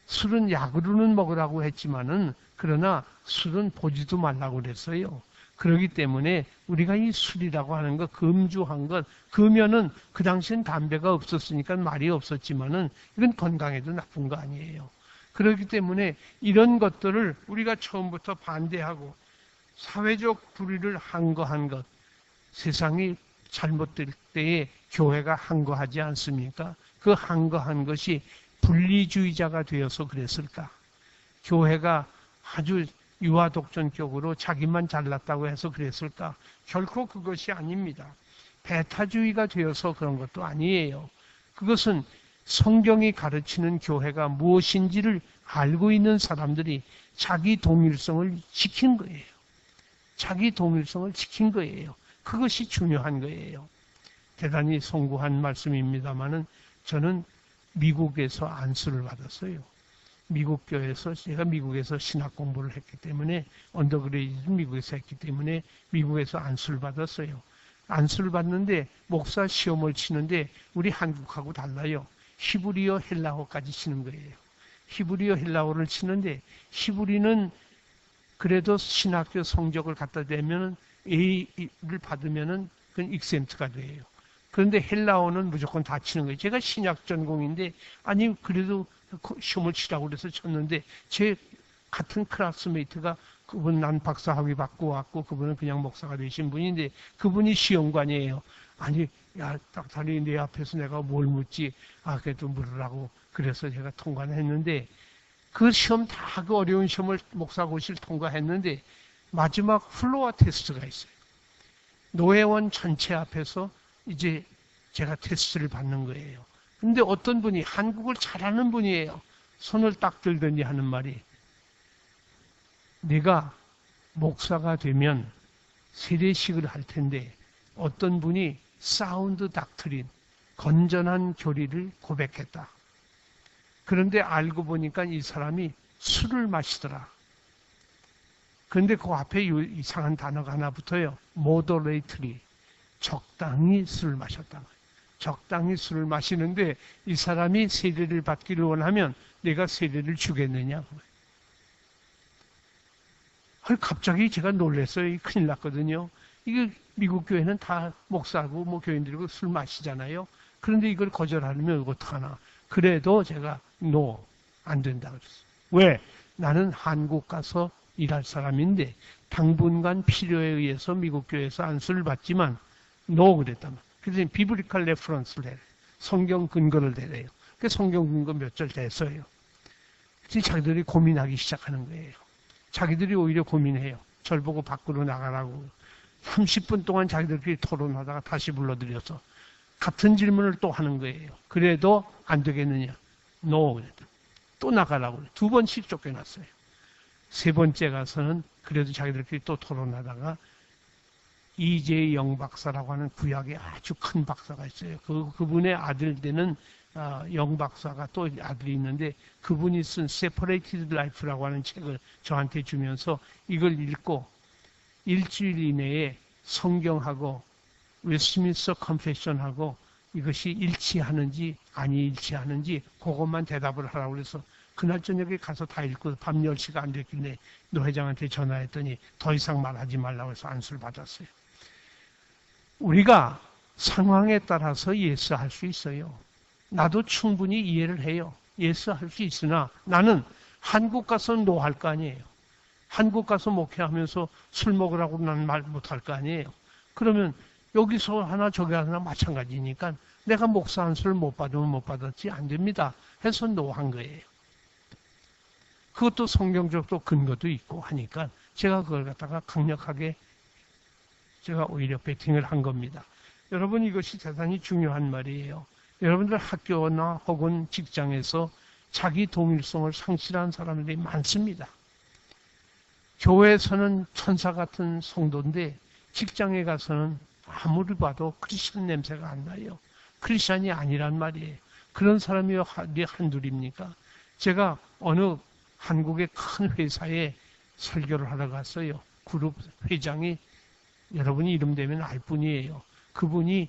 A: 술은 약으로는 먹으라고 했지만은 그러나 술은 보지도 말라고 그랬어요. 그렇기 때문에 우리가 이 술이라고 하는 것, 금주한 것, 금연은 그 당시엔 담배가 없었으니까 말이 없었지만은 이건 건강에도 나쁜 거 아니에요. 그렇기 때문에 이런 것들을 우리가 처음부터 반대하고 사회적 불의를 항거한 것, 세상이 잘못될 때에 교회가 항거하지 않습니까? 그 항거한 것이 분리주의자가 되어서 그랬을까? 교회가 아주 유아독존격으로 자기만 잘났다고 해서 그랬을까? 결코 그것이 아닙니다. 배타주의가 되어서 그런 것도 아니에요. 그것은 성경이 가르치는 교회가 무엇인지를 알고 있는 사람들이 자기 동일성을 지킨 거예요. 자기 동일성을 지킨 거예요. 그것이 중요한 거예요. 대단히 송구한 말씀입니다만은 저는 미국에서 안수를 받았어요. 미국 교회에서 제가 미국에서 신학 공부를 했기 때문에 언더그레이드 미국에서 했기 때문에 미국에서 안수를 받았어요. 안수를 받는데 목사 시험을 치는데 우리 한국하고 달라요. 히브리어 헬라어까지 치는 거예요. 히브리어 헬라어를 치는데 히브리는 그래도 신학교 성적을 갖다 대면은 A를 받으면은 그건 익센트가 돼요. 그런데 헬라어는 무조건 다 치는 거예요. 제가 신약 전공인데 아니 그래도 시험을 치라고 그래서 쳤는데 제 같은 클래스메이트가 그분 난 박사학위 받고 왔고 그분은 그냥 목사가 되신 분인데 그분이 시험관이에요. 아니 야 딱다리 내 앞에서 내가 뭘 묻지? 아 그래도 물으라고 그래서 제가 통과를 했는데 그 시험 다 그 어려운 시험을 목사고시를 통과했는데 마지막 플로어 테스트가 있어요. 노회원 전체 앞에서 이제 제가 테스트를 받는 거예요. 근데 어떤 분이 한국을 잘하는 분이에요. 손을 딱 들더니 하는 말이 네가 목사가 되면 세례식을 할 텐데 어떤 분이 사운드 닥트린, 건전한 교리를 고백했다. 그런데 알고 보니까 이 사람이 술을 마시더라. 그런데 그 앞에 이상한 단어가 하나 붙어요. moderately. 적당히 술을 마셨다. 적당히 술을 마시는데 이 사람이 세례를 받기를 원하면 내가 세례를 주겠느냐. 갑자기 제가 놀랐어요. 큰일 났거든요. 이게 미국 교회는 다 목사고 뭐 교인들이고 술 마시잖아요. 그런데 이걸 거절하면 어떡하나. 그래도 제가 안 된다 그랬어요. 왜? 나는 한국 가서 일할 사람인데 당분간 필요에 의해서 미국 교회에서 안수를 받지만 그랬단 말이에요. 그래서 비브리컬 레퍼런스를 해요. 성경 근거를 대래요. 그 성경 근거 몇 절 대서요. 자기들이 고민하기 시작하는 거예요. 자기들이 오히려 고민해요. 절 보고 밖으로 나가라고. 30분 동안 자기들끼리 토론하다가 다시 불러들여서 같은 질문을 또 하는 거예요. 그래도 안 되겠느냐? 그랬다. 또 나가라고 그래. 2번씩 쫓겨났어요. 3번째 가서는 그래도 자기들끼리 또 토론하다가 이재희 영박사라고 하는 구약의 아주 큰 박사가 있어요. 그분의 아들 되는 영박사가 또 아들이 있는데 그분이 쓴 Separated Life라고 하는 책을 저한테 주면서 이걸 읽고 일주일 이내에 성경하고 웨스트민스터 컨페션하고 이것이 일치하는지 아니 일치하는지 그것만 대답을 하라고 그래서 그날 저녁에 가서 다 읽고 밤 10시가 안 됐길래 노 회장한테 전화했더니 더 이상 말하지 말라고 해서 안수를 받았어요. 우리가 상황에 따라서 예스할 수 있어요. 나도 충분히 이해를 해요. 예스할 수 있으나 나는 한국 가서 노할 거 아니에요. 한국 가서 목회하면서 술 먹으라고 나는 말 못할 거 아니에요. 그러면 여기서 하나 저기 하나 마찬가지니까 내가 목사 안수를 못 받으면 못 받았지 안 됩니다. 해서 노한 거예요. 그것도 성경적으로 근거도 있고 하니까 제가 그걸 갖다가 강력하게 제가 오히려 배팅을 한 겁니다. 여러분 이것이 대단히 중요한 말이에요. 여러분들 학교나 혹은 직장에서 자기 동일성을 상실한 사람들이 많습니다. 교회에서는 천사 같은 성도인데 직장에 가서는 아무리 봐도 크리스천 냄새가 안 나요. 크리스천이 아니란 말이에요. 그런 사람이 한둘입니까? 제가 어느 한국의 큰 회사에 설교를 하러 갔어요. 그룹 회장이 여러분이 이름 되면 알 뿐이에요. 그분이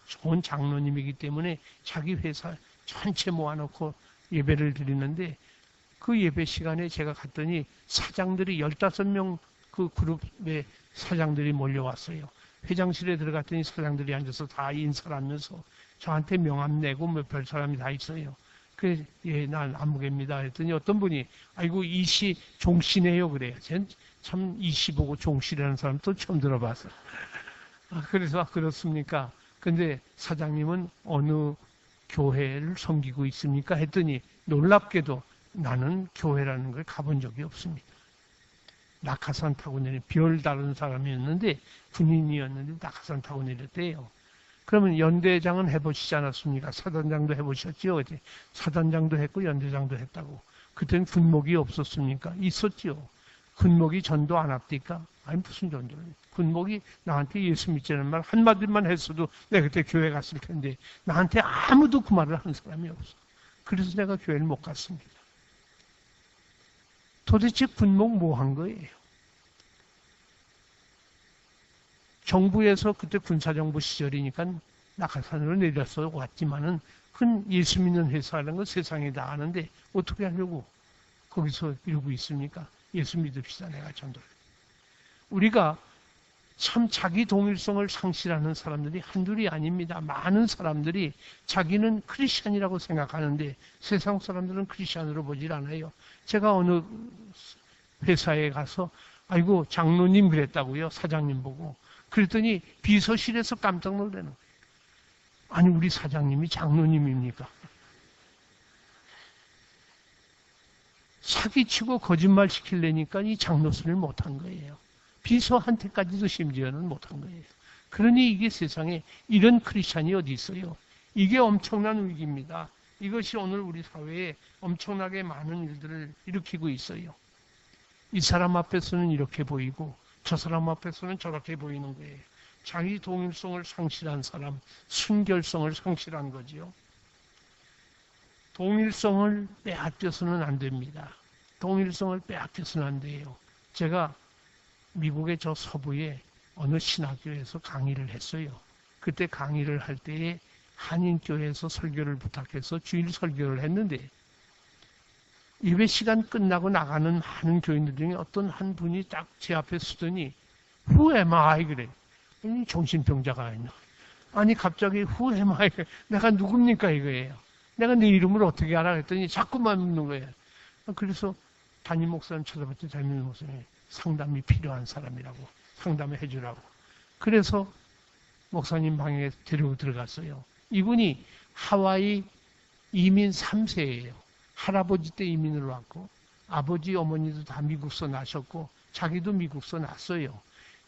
A: 좋은 장로님이기 때문에 자기 회사 전체 모아놓고 예배를 드리는데 그 예배 시간에 제가 갔더니 사장들이 15명 그 그룹의 사장들이 몰려왔어요. 회장실에 들어갔더니 사장들이 앉아서 다 인사를 하면서 저한테 명함 내고 뭐 별 사람이 다 있어요. 그래서 예, 난 안무개입니다. 했더니 어떤 분이 아이고 이씨 종씨네요 그래요. 참 이씨 보고 종씨라는 사람 또 처음 들어봤어요. 그래서 그렇습니까? 근데 사장님은 어느 교회를 섬기고 있습니까? 했더니 놀랍게도 나는 교회라는 걸 가본 적이 없습니다. 낙하산 타고 내린 별 다른 사람이었는데 군인이었는데 낙하산 타고 내렸대요. 그러면 연대장은 해보시지 않았습니까? 사단장도 해보셨지요? 사단장도 했고 연대장도 했다고. 그때는 군목이 없었습니까? 있었지요. 군목이 전도 안 합니까? 아니 무슨 전도를. 군목이 나한테 예수 믿자는 말 한마디만 했어도 내가 그때 교회 갔을 텐데 나한테 아무도 그 말을 한 사람이 없어. 그래서 내가 교회를 못 갔습니다. 도대체 군목 뭐 한 거예요? 정부에서 그때 군사정부 시절이니까 낙하산으로 내려서 왔지만은 큰 예수 믿는 회사라는 건 세상에 다 아는데 어떻게 하려고 거기서 이러고 있습니까? 예수 믿읍시다. 내가 전도를. 우리가 참 자기 동일성을 상실하는 사람들이 한둘이 아닙니다. 많은 사람들이 자기는 크리스찬이라고 생각하는데 세상 사람들은 크리스찬으로 보질 않아요. 제가 어느 회사에 가서 아이고 장로님 그랬다고요. 사장님 보고. 그랬더니 비서실에서 깜짝 놀라는 거예요. 아니 우리 사장님이 장로님입니까? 사기치고 거짓말 시키려니까 이 장로선을 못한 거예요. 비서한테까지도 심지어는 못한 거예요. 그러니 이게 세상에 이런 크리스찬이 어디 있어요? 이게 엄청난 위기입니다. 이것이 오늘 우리 사회에 엄청나게 많은 일들을 일으키고 있어요. 이 사람 앞에서는 이렇게 보이고 저 사람 앞에서는 저렇게 보이는 거예요. 자기 동일성을 상실한 사람, 순결성을 상실한 거지요. 동일성을 빼앗겨서는 안 됩니다. 동일성을 빼앗겨서는 안 돼요. 제가 미국의 저 서부에 어느 신학교에서 강의를 했어요. 그때 강의를 할 때에 한인교회에서 설교를 부탁해서 주일 설교를 했는데 예배 시간 끝나고 나가는 많은 교인들 중에 어떤 한 분이 딱 제 앞에 서더니 Who am I? 그래. 아니, 정신병자가 아니야. 아니 갑자기 Who am I? 내가 누굽니까 이거예요. 내가 내 이름을 어떻게 알아? 했더니 자꾸만 묻는 거예요. 그래서 담임 목사님 찾아봤더니 담임 목사님 상담이 필요한 사람이라고 상담을 해주라고. 그래서 목사님 방에 데리고 들어갔어요. 이분이 하와이 이민 3세예요. 할아버지 때 이민을 왔고 아버지 어머니도 다 미국서 나셨고 자기도 미국서 났어요.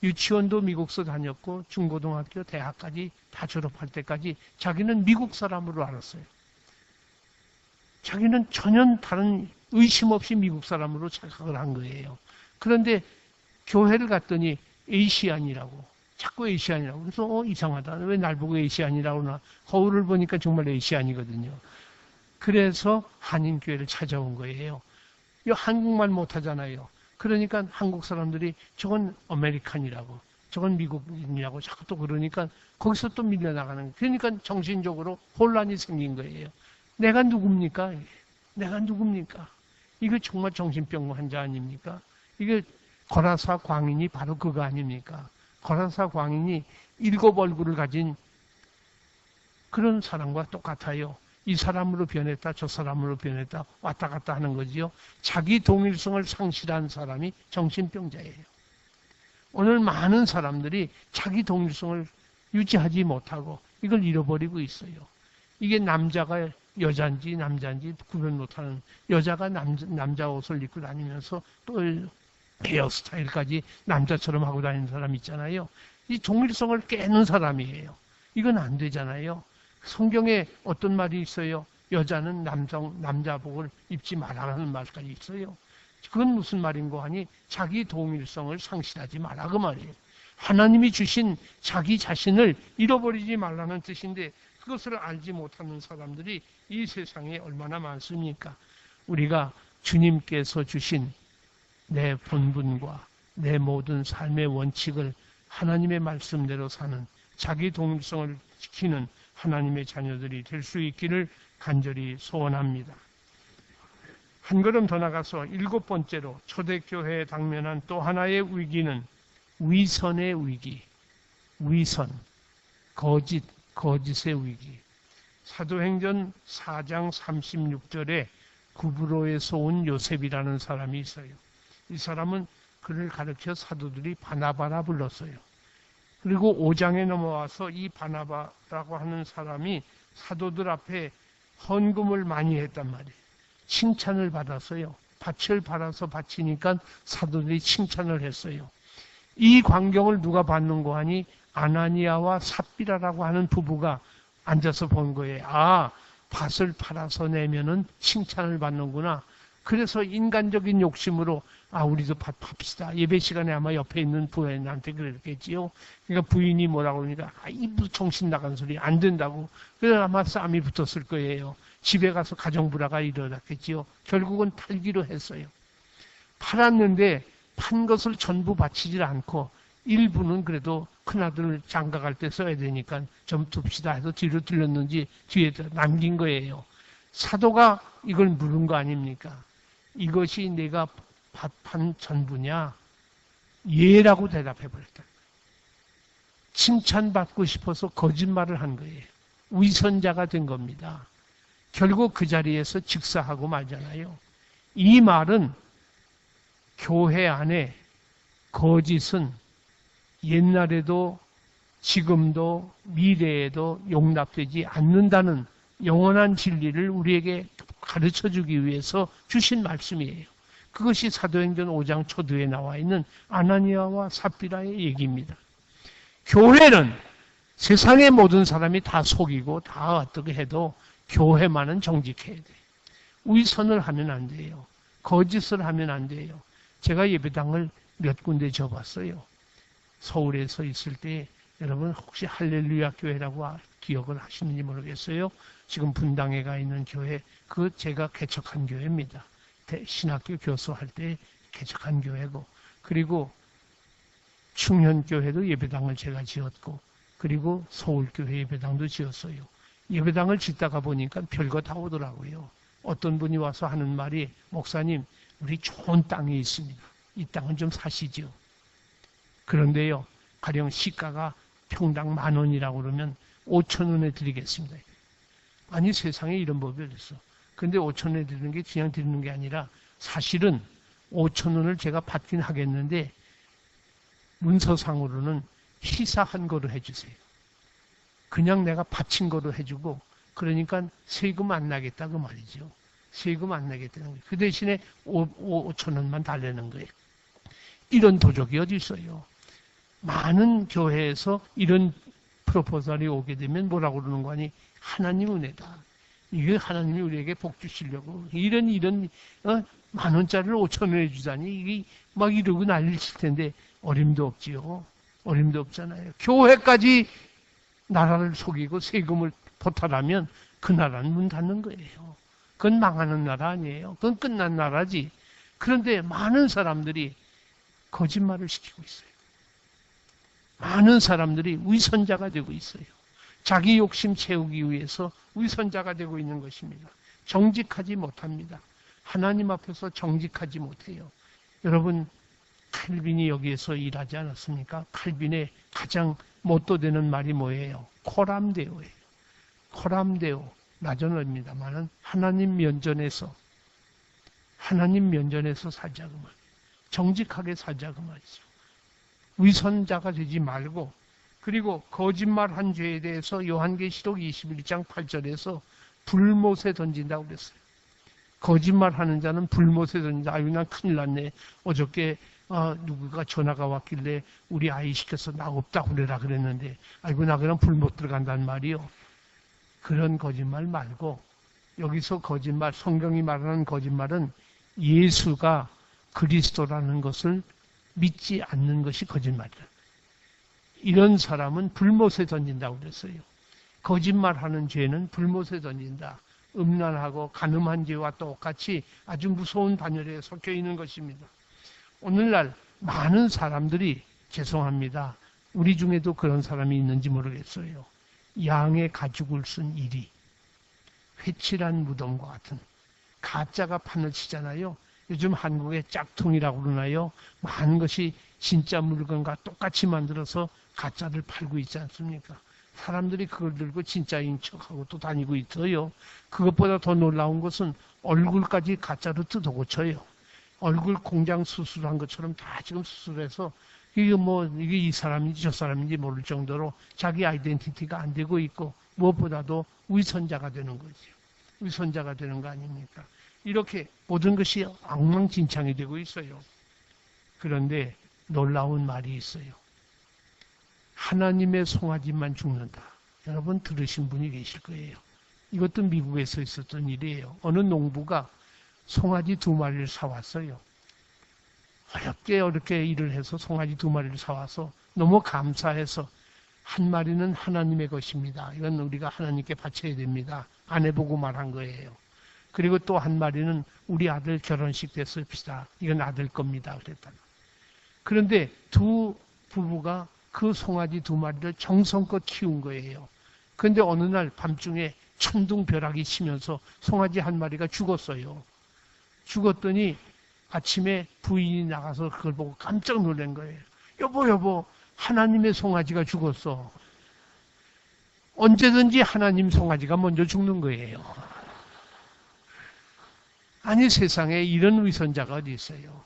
A: 유치원도 미국서 다녔고 중고등학교 대학까지 다 졸업할 때까지 자기는 미국 사람으로 알았어요. 자기는 전혀 다른 의심 없이 미국 사람으로 착각을 한 거예요. 그런데 교회를 갔더니 에이시안이라고 자꾸 에이시안이라고 그래서 이상하다. 왜 날 보고 에이시안이라고 하나. 거울을 보니까 정말 에이시안이거든요. 그래서 한인교회를 찾아온 거예요. 이 한국말 못하잖아요. 그러니까 한국 사람들이 저건 아메리칸이라고 저건 미국인이라고 자꾸 또 그러니까 거기서 또 밀려나가는 거예요. 그러니까 정신적으로 혼란이 생긴 거예요. 내가 누굽니까? 내가 누굽니까? 이거 정말 정신병 환자 아닙니까? 이게 거라사 광인이 바로 그거 아닙니까? 거라사 광인이 7 얼굴을 가진 그런 사람과 똑같아요. 이 사람으로 변했다 저 사람으로 변했다 왔다 갔다 하는 거지요. 자기 동일성을 상실한 사람이 정신병자예요. 오늘 많은 사람들이 자기 동일성을 유지하지 못하고 이걸 잃어버리고 있어요. 이게 남자가 여자인지 남자인지 구분 못하는 여자가 남자 옷을 입고 다니면서 또 헤어스타일까지 남자처럼 하고 다니는 사람 있잖아요. 이 동일성을 깨는 사람이에요. 이건 안 되잖아요. 성경에 어떤 말이 있어요? 여자는 남자복을 입지 말라는 말까지 있어요. 그건 무슨 말인고 하니 자기 동일성을 상실하지 말라 그 말이에요. 하나님이 주신 자기 자신을 잃어버리지 말라는 뜻인데 그것을 알지 못하는 사람들이 이 세상에 얼마나 많습니까? 우리가 주님께서 주신 내 본분과 내 모든 삶의 원칙을 하나님의 말씀대로 사는 자기 동일성을 지키는 하나님의 자녀들이 될 수 있기를 간절히 소원합니다. 한 걸음 더 나가서 7번째로 초대교회에 당면한 또 하나의 위기는 위선의 위기, 위선, 거짓의 위기. 사도행전 4장 36절에 구브로에서 온 요셉이라는 사람이 있어요. 이 사람은 그를 가르쳐 사도들이 바나바라 불렀어요. 그리고 5장에 넘어와서 이 바나바라고 하는 사람이 사도들 앞에 헌금을 많이 했단 말이에요. 칭찬을 받았어요. 밭을 팔아서 바치니까 사도들이 칭찬을 했어요. 이 광경을 누가 봤는고 하니 아나니아와 삽비라라고 하는 부부가 앉아서 본 거예요. 아, 밭을 팔아서 내면은 칭찬을 받는구나. 그래서 인간적인 욕심으로 우리도 밭 팝시다. 예배 시간에 아마 옆에 있는 부인한테 그랬겠지요. 그러니까 부인이 뭐라고 그러니까 이 정신 나간 소리 안 된다고. 그래서 아마 싸움이 붙었을 거예요. 집에 가서 가정불화가 일어났겠지요. 결국은 팔기로 했어요. 팔았는데 판 것을 전부 바치질 않고 일부는 그래도 큰아들 장가 갈 때 써야 되니까 좀 둡시다 해서 뒤로 들렸는지 뒤에 남긴 거예요. 사도가 이걸 물은 거 아닙니까? 이것이 내가 밭판 전부냐? 예라고 대답해 버렸다. 칭찬받고 싶어서 거짓말을 한 거예요. 위선자가 된 겁니다. 결국 그 자리에서 직사하고 말잖아요. 이 말은 교회 안에 거짓은 옛날에도 지금도 미래에도 용납되지 않는다는 영원한 진리를 우리에게 가르쳐주기 위해서 주신 말씀이에요. 그것이 사도행전 5장 초두에 나와 있는 아나니아와 삽비라의 얘기입니다. 교회는 세상의 모든 사람이 다 속이고 다 어떻게 해도 교회만은 정직해야 돼요. 위선을 하면 안 돼요. 거짓을 하면 안 돼요. 제가 예배당을 몇 군데 접었어요. 서울에서 있을 때 여러분 혹시 할렐루야 교회라고 기억을 하시는지 모르겠어요. 지금 분당에 가 있는 교회, 그 제가 개척한 교회입니다. 신학교 교수할 때 개척한 교회고, 그리고 충현교회도 예배당을 제가 지었고 그리고 서울교회 예배당도 지었어요. 예배당을 짓다가 보니까 별거 다 오더라고요. 어떤 분이 와서 하는 말이 목사님 우리 좋은 땅이 있습니다. 이 땅은 좀 사시죠. 그런데요. 가령 시가가 평당 10,000원이라고 그러면 5,000원에 드리겠습니다. 아니 세상에 이런 법이 어딨어. 근데 5,000원에 드리는 게 그냥 드리는 게 아니라 사실은 5,000원을 제가 받긴 하겠는데 문서상으로는 희사한 거로 해주세요. 그냥 내가 바친 거로 해주고 그러니까 세금 안 나겠다 그 말이죠. 세금 안 내겠다는 거예요. 그 대신에 5,000원만 달라는 거예요. 이런 도적이 어디 있어요. 많은 교회에서 이런 프로포설이 오게 되면 뭐라고 그러는 거 아니? 하나님 은혜다. 이게 하나님이 우리에게 복 주시려고 이런 10,000원짜리를 5,000원에 주다니 이게 막 이러고 난리칠 텐데 어림도 없지요. 어림도 없잖아요. 교회까지 나라를 속이고 세금을 포탈하면 그 나라는 문 닫는 거예요. 그건 망하는 나라 아니에요. 그건 끝난 나라지. 그런데 많은 사람들이 거짓말을 시키고 있어요. 많은 사람들이 위선자가 되고 있어요. 자기 욕심 채우기 위해서 위선자가 되고 있는 것입니다. 정직하지 못합니다. 하나님 앞에서 정직하지 못해요. 여러분 칼빈이 여기에서 일하지 않았습니까? 칼빈의 가장 못도되는 말이 뭐예요? 코람데오예요. 코람데오 나전어입니다만은 하나님 면전에서 살자 그 말이에요. 정직하게 살자 그 말이죠. 위선자가 되지 말고 그리고 거짓말한 죄에 대해서 요한계시록 21장 8절에서 불못에 던진다고 그랬어요. 거짓말하는 자는 불못에 던진다. 아유 난 큰일 났네. 어저께 누구가 전화가 왔길래 우리 아이 시켜서 나 없다고 그래라 그랬는데 아이고 나 그냥 불못 들어간단 말이요. 그런 거짓말 말고 여기서 거짓말 성경이 말하는 거짓말은 예수가 그리스도라는 것을 믿지 않는 것이 거짓말이다. 이런 사람은 불못에 던진다고 그랬어요. 거짓말하는 죄는 불못에 던진다. 음란하고 간음한 죄와 똑같이 아주 무서운 단열에 섞여 있는 것입니다. 오늘날 많은 사람들이 죄송합니다. 우리 중에도 그런 사람이 있는지 모르겠어요. 양의 가죽을 쓴 일이 회칠한 무덤과 같은 가짜가 판을 치잖아요. 요즘 한국의 짝퉁이라고 그러나요? 많은 것이 진짜 물건과 똑같이 만들어서 가짜를 팔고 있지 않습니까? 사람들이 그걸 들고 진짜인 척하고 또 다니고 있어요. 그것보다 더 놀라운 것은 얼굴까지 가짜로 뜯어 고쳐요. 얼굴 공장 수술한 것처럼 다 지금 수술해서 이게 이 사람인지 저 사람인지 모를 정도로 자기 아이덴티티가 안 되고 있고 무엇보다도 위선자가 되는 거죠. 위선자가 되는 거 아닙니까? 이렇게 모든 것이 엉망진창이 되고 있어요. 그런데 놀라운 말이 있어요. 하나님의 송아지만 죽는다. 여러분 들으신 분이 계실 거예요. 이것도 미국에서 있었던 일이에요. 어느 농부가 송아지 2마리를 사왔어요. 어렵게 일을 해서 송아지 2마리를 사와서 너무 감사해서 한 마리는 하나님의 것입니다. 이건 우리가 하나님께 바쳐야 됩니다. 안 해보고 말한 거예요. 그리고 또 한 마리는 우리 아들 결혼식 때 씁시다. 이건 아들 겁니다. 그랬다. 그런데 두 부부가 그 송아지 2마리를 정성껏 키운 거예요. 그런데 어느 날 밤중에 천둥벼락이 치면서 송아지 한 마리가 죽었어요. 죽었더니 아침에 부인이 나가서 그걸 보고 깜짝 놀란 거예요. 여보, 하나님의 송아지가 죽었어. 언제든지 하나님 송아지가 먼저 죽는 거예요. 아니 세상에 이런 위선자가 어디 있어요.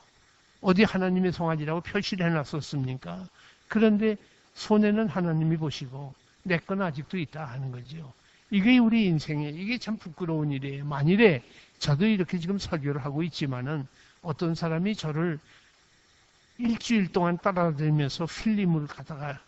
A: 어디 하나님의 송아지라고 표시를 해놨었습니까? 그런데 손해는 하나님이 보시고 내 건 아직도 있다 하는 거죠. 이게 우리 인생에 이게 참 부끄러운 일이에요. 만일에 저도 이렇게 지금 설교를 하고 있지만은 어떤 사람이 저를 일주일 동안 따라다니면서 필름을 갖다가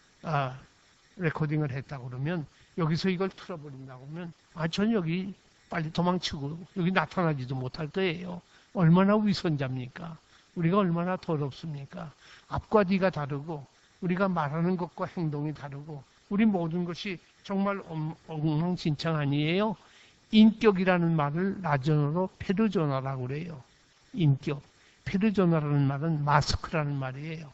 A: 레코딩을 했다고 그러면 여기서 이걸 틀어버린다고 하면 전 여기 빨리 도망치고 여기 나타나지도 못할 거예요. 얼마나 위선자입니까? 우리가 얼마나 더럽습니까? 앞과 뒤가 다르고 우리가 말하는 것과 행동이 다르고 우리 모든 것이 정말 엉망진창 아니에요? 인격이라는 말을 라틴어로 페르소나라고 그래요. 인격. 페르소나라는 말은 마스크라는 말이에요.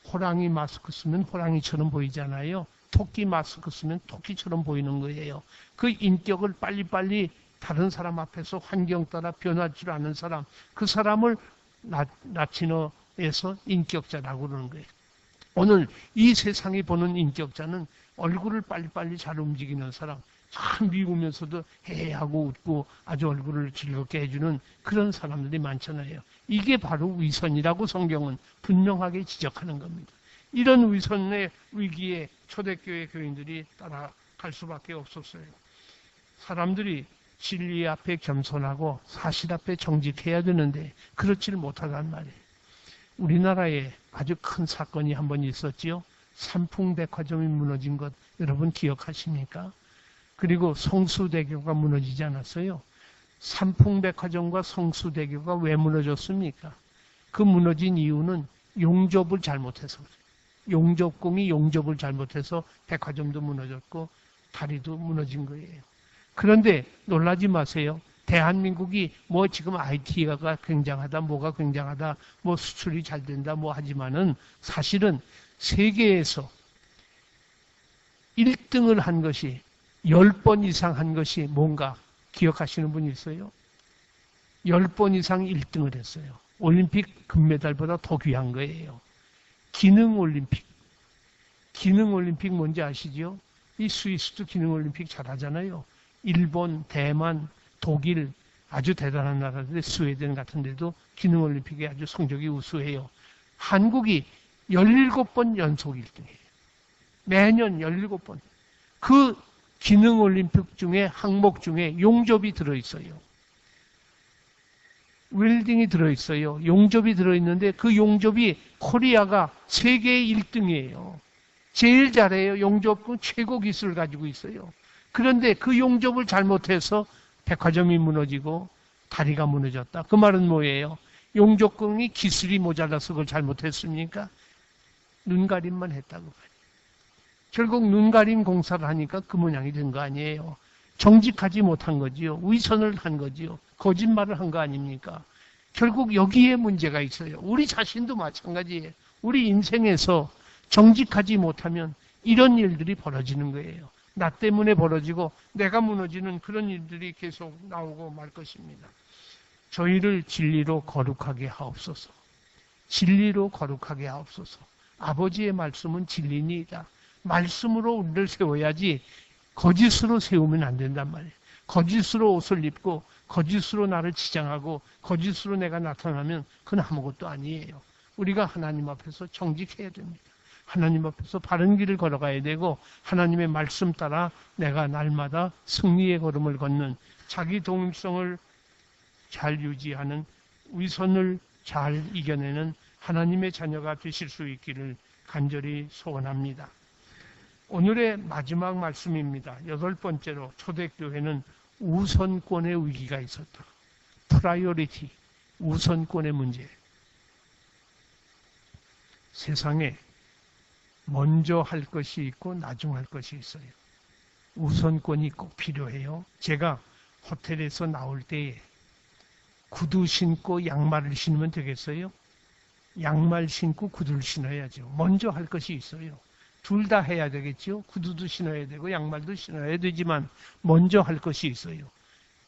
A: 호랑이 마스크 쓰면 호랑이처럼 보이잖아요. 토끼 마스크 쓰면 토끼처럼 보이는 거예요. 그 인격을 빨리빨리 다른 사람 앞에서 환경 따라 변할 줄 아는 사람, 그 사람을 라틴어에서 인격자라고 그러는 거예요. 오늘 이 세상이 보는 인격자는 얼굴을 빨리빨리 잘 움직이는 사람, 참 미우면서도 해하고 웃고 아주 얼굴을 즐겁게 해주는 그런 사람들이 많잖아요. 이게 바로 위선이라고 성경은 분명하게 지적하는 겁니다. 이런 위선의 위기에 초대교회 교인들이 따라갈 수밖에 없었어요. 사람들이 진리 앞에 겸손하고 사실 앞에 정직해야 되는데 그렇지를 못하단 말이에요. 우리나라에 아주 큰 사건이 한 번 있었지요. 삼풍백화점이 무너진 것 여러분 기억하십니까? 그리고 성수대교가 무너지지 않았어요. 삼풍백화점과 성수대교가 왜 무너졌습니까? 그 무너진 이유는 용접을 잘못해서 그래요. 용접공이 용접을 잘못해서 백화점도 무너졌고 다리도 무너진 거예요. 그런데 놀라지 마세요. 대한민국이 뭐 지금 IT가 굉장하다, 뭐가 굉장하다, 뭐 수출이 잘 된다, 뭐 하지만은 사실은 세계에서 1등을 한 것이 10번 이상 한 것이 뭔가 기억하시는 분이 있어요? 10번 이상 1등을 했어요. 올림픽 금메달보다 더 귀한 거예요. 기능올림픽. 기능올림픽 뭔지 아시죠? 이 스위스도 기능올림픽 잘하잖아요. 일본, 대만, 독일 아주 대단한 나라들, 스웨덴 같은 데도 기능올림픽에 아주 성적이 우수해요. 한국이 17번 연속 1등이에요. 매년 17번. 그 기능올림픽 중에 항목 중에 용접이 들어있어요. 웰딩이 들어있어요. 용접이 들어있는데 그 용접이 코리아가 세계 1등이에요. 제일 잘해요. 용접은 최고 기술을 가지고 있어요. 그런데 그 용접을 잘못해서 백화점이 무너지고 다리가 무너졌다. 그 말은 뭐예요? 용접공이 기술이 모자라서 그걸 잘못했습니까? 눈가림만 했다고 말이에요. 결국 눈가림 공사를 하니까 그 모양이 된 거 아니에요. 정직하지 못한 거지요. 위선을 한 거지요. 거짓말을 한 거 아닙니까? 결국 여기에 문제가 있어요. 우리 자신도 마찬가지예요. 우리 인생에서 정직하지 못하면 이런 일들이 벌어지는 거예요. 나 때문에 벌어지고 내가 무너지는 그런 일들이 계속 나오고 말 것입니다. 저희를 진리로 거룩하게 하옵소서. 진리로 거룩하게 하옵소서. 아버지의 말씀은 진리니이다. 말씀으로 우리를 세워야지 거짓으로 세우면 안 된단 말이에요. 거짓으로 옷을 입고 거짓으로 나를 치장하고 거짓으로 내가 나타나면 그건 아무것도 아니에요. 우리가 하나님 앞에서 정직해야 됩니다. 하나님 앞에서 바른 길을 걸어가야 되고 하나님의 말씀 따라 내가 날마다 승리의 걸음을 걷는 자기 독립성을 잘 유지하는 위선을 잘 이겨내는 하나님의 자녀가 되실 수 있기를 간절히 소원합니다. 오늘의 마지막 말씀입니다. 8번째로 초대교회는 우선권의 위기가 있었다. 프라이어리티, 우선권의 문제. 세상에 먼저 할 것이 있고 나중 할 것이 있어요. 우선권이 꼭 필요해요. 제가 호텔에서 나올 때에 구두 신고 양말을 신으면 되겠어요? 양말 신고 구두를 신어야죠. 먼저 할 것이 있어요. 둘 다 해야 되겠죠. 구두도 신어야 되고 양말도 신어야 되지만 먼저 할 것이 있어요.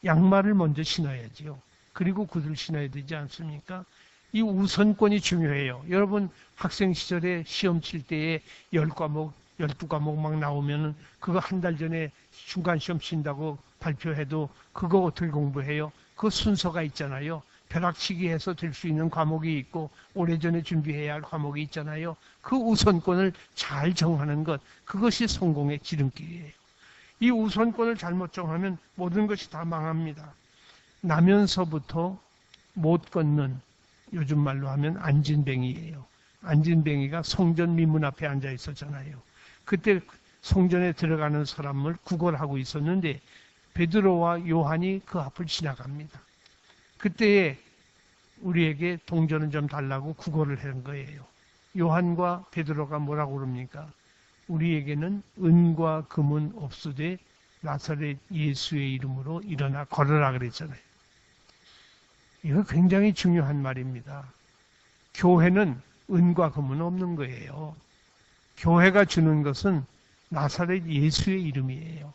A: 양말을 먼저 신어야죠. 그리고 구두를 신어야 되지 않습니까? 이 우선권이 중요해요. 여러분 학생 시절에 시험 칠 때에 10과목, 12과목 막 나오면은 그거 한 달 전에 중간시험 친다고 발표해도 그거 어떻게 공부해요? 그 순서가 있잖아요. 벼락치기 해서 될 수 있는 과목이 있고 오래전에 준비해야 할 과목이 있잖아요. 그 우선권을 잘 정하는 것, 그것이 성공의 지름길이에요. 이 우선권을 잘못 정하면 모든 것이 다 망합니다. 나면서부터 못 걷는, 요즘 말로 하면 안진뱅이예요. 안진뱅이가 성전 미문 앞에 앉아 있었잖아요. 그때 성전에 들어가는 사람을 구걸하고 있었는데 베드로와 요한이 그 앞을 지나갑니다. 그때에 우리에게 동전을 좀 달라고 구걸을 한 거예요. 요한과 베드로가 뭐라고 그럽니까? 우리에게는 은과 금은 없으되 나사렛 예수의 이름으로 일어나 걸으라 그랬잖아요. 이거 굉장히 중요한 말입니다. 교회는 은과 금은 없는 거예요. 교회가 주는 것은 나사렛 예수의 이름이에요.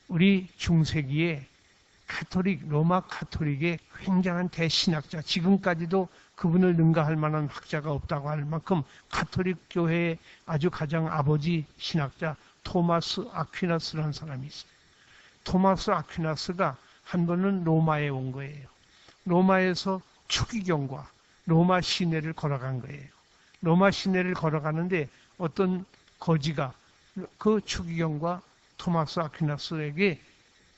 A: 우리 중세기에 로마 가톨릭의 굉장한 대신학자, 지금까지도 그분을 능가할 만한 학자가 없다고 할 만큼 가톨릭 교회의 아주 가장 아버지 신학자 토마스 아퀴나스라는 사람이 있어요. 토마스 아퀴나스가 한 번은 로마에 온 거예요. 로마에서 추기경과 로마 시내를 걸어간 거예요. 로마 시내를 걸어가는데 어떤 거지가 그 추기경과 토마스 아퀴나스에게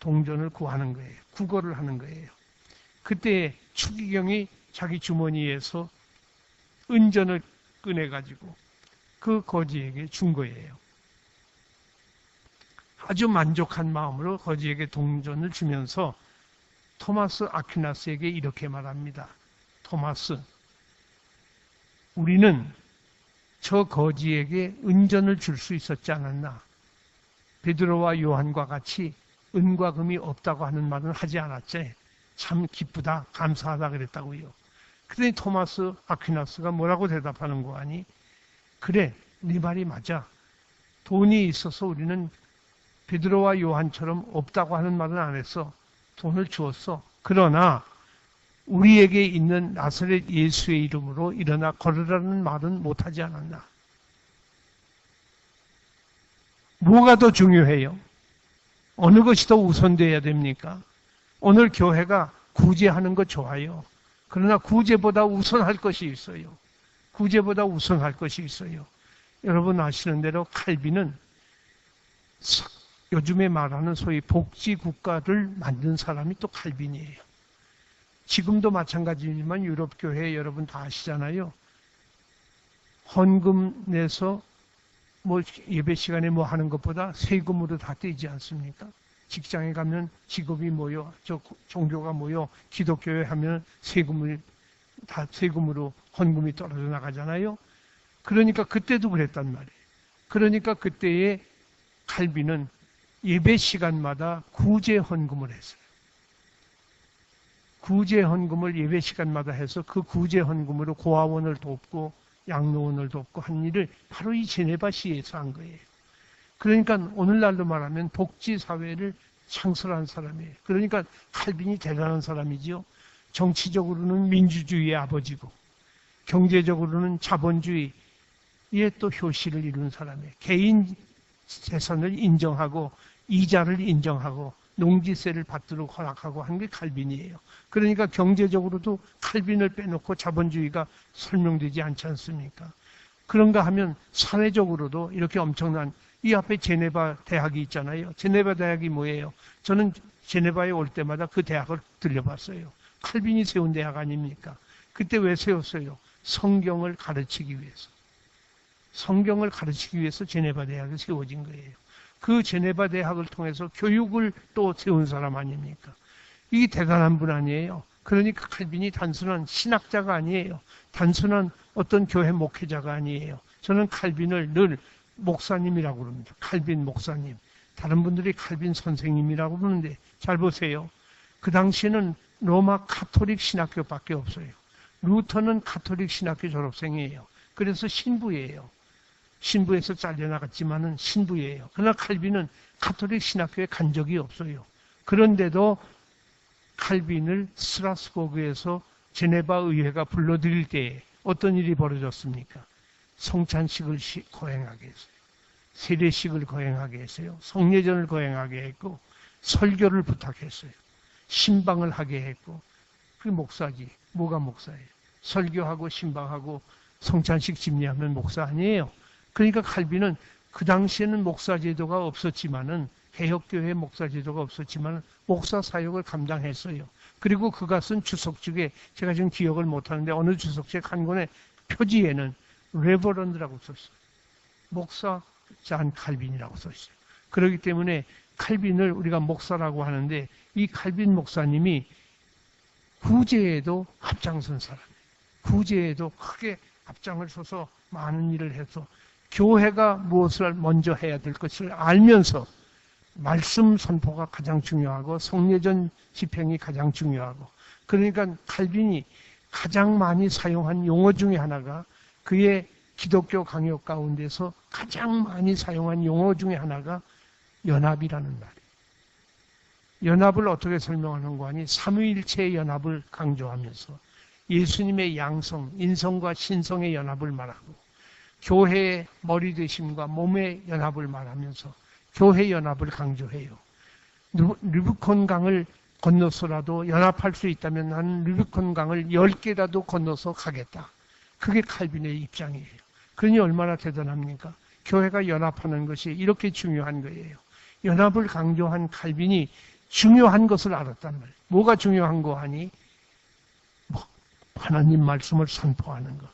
A: 동전을 구하는 거예요. 구걸을 하는 거예요. 그때 추기경이 자기 주머니에서 은전을 꺼내가지고 그 거지에게 준 거예요. 아주 만족한 마음으로 거지에게 동전을 주면서 토마스 아퀴나스에게 이렇게 말합니다. 토마스, 우리는 저 거지에게 은전을 줄 수 있었지 않았나? 베드로와 요한과 같이 은과 금이 없다고 하는 말은 하지 않았지. 참 기쁘다, 감사하다 그랬다고요. 그랬더니 토마스 아퀴나스가 뭐라고 대답하는 거 아니? 그래, 네 말이 맞아. 돈이 있어서 우리는 베드로와 요한처럼 없다고 하는 말은 안 했어. 돈을 주었어. 그러나 우리에게 있는 나사렛 예수의 이름으로 일어나 걸으라는 말은 못하지 않았나? 뭐가 더 중요해요? 어느 것이 더 우선돼야 됩니까? 오늘 교회가 구제하는 거 좋아요. 그러나 구제보다 우선할 것이 있어요. 구제보다 우선할 것이 있어요. 여러분 아시는 대로 칼빈은 요즘에 말하는 소위 복지국가를 만든 사람이 또 칼빈이에요. 지금도 마찬가지지만 유럽 교회 여러분 다 아시잖아요. 헌금 내서 뭐 예배 시간에 뭐 하는 것보다 세금으로 다 떼지 않습니까? 직장에 가면 직업이 모여, 종교가 모여 기독교회 하면 다 세금으로 헌금이 떨어져 나가잖아요. 그러니까 그때도 그랬단 말이에요. 그러니까 그때의 칼빈은 예배 시간마다 구제 헌금을 했어요. 구제 헌금을 예배 시간마다 해서 그 구제 헌금으로 고아원을 돕고 양로원을 돕고 한 일을 바로 이 제네바 시에서 한 거예요. 그러니까 오늘날로 말하면 복지사회를 창설한 사람이에요. 그러니까 칼빈이 대단한 사람이지요. 정치적으로는 민주주의의 아버지고 경제적으로는 자본주의의 또 효시를 이룬 사람이에요. 개인 재산을 인정하고 이자를 인정하고 농지세를 받도록 허락하고 한 게 칼빈이에요. 그러니까 경제적으로도 칼빈을 빼놓고 자본주의가 설명되지 않지 않습니까? 그런가 하면 사회적으로도 이렇게 엄청난 이 앞에 제네바 대학이 있잖아요. 제네바 대학이 뭐예요? 저는 제네바에 올 때마다 그 대학을 들려봤어요. 칼빈이 세운 대학 아닙니까? 그때 왜 세웠어요? 성경을 가르치기 위해서. 성경을 가르치기 위해서 제네바 대학이 세워진 거예요. 그 제네바 대학을 통해서 교육을 또 세운 사람 아닙니까? 이게 대단한 분 아니에요. 그러니까 칼빈이 단순한 신학자가 아니에요. 단순한 어떤 교회 목회자가 아니에요. 저는 칼빈을 늘 목사님이라고 그럽니다. 칼빈 목사님. 다른 분들이 칼빈 선생님이라고 부르는데 잘 보세요. 그 당시에는 로마 가톨릭 신학교밖에 없어요. 루터는 가톨릭 신학교 졸업생이에요. 그래서 신부예요. 신부에서 잘려나갔지만은 신부예요. 그러나 칼빈은 가톨릭 신학교에 간 적이 없어요. 그런데도 칼빈을 스트라스부르크에서 제네바 의회가 불러들일 때에 어떤 일이 벌어졌습니까? 성찬식을 거행하게 했어요. 세례식을 거행하게 했어요. 성례전을 거행하게 했고 설교를 부탁했어요. 신방을 하게 했고 그게 목사지. 뭐가 목사예요? 설교하고 신방하고 성찬식 집례하면 목사 아니에요. 그러니까 칼빈은 그 당시에는 목사 제도가 없었지만은 개혁교회 목사 제도가 없었지만 목사 사역을 감당했어요. 그리고 그가 쓴 주석책에 제가 지금 기억을 못하는데 어느 주석책 한 권의 표지에는 레버런드라고 썼어요. 목사 잔 칼빈이라고 썼어요. 그렇기 때문에 칼빈을 우리가 목사라고 하는데 이 칼빈 목사님이 구제에도 앞장선 사람이에요. 구제에도 크게 앞장을 서서 많은 일을 해서 교회가 무엇을 먼저 해야 될 것을 알면서 말씀 선포가 가장 중요하고 성례전 집행이 가장 중요하고 그러니까 칼빈이 가장 많이 사용한 용어 중에 하나가 그의 기독교 강요 가운데서 가장 많이 사용한 용어 중에 하나가 연합이라는 말이에요. 연합을 어떻게 설명하는가 하니 삼위일체의 연합을 강조하면서 예수님의 양성, 인성과 신성의 연합을 말하고 교회의 머리 되심과 몸의 연합을 말하면서 교회 연합을 강조해요. 루비콘 강을 건너서라도 연합할 수 있다면 나는 루비콘 강을 10개라도 건너서 가겠다. 그게 칼빈의 입장이에요. 그러니 얼마나 대단합니까? 교회가 연합하는 것이 이렇게 중요한 거예요. 연합을 강조한 칼빈이 중요한 것을 알았단 말이에요. 뭐가 중요한 거 하니? 하나님 말씀을 선포하는 것.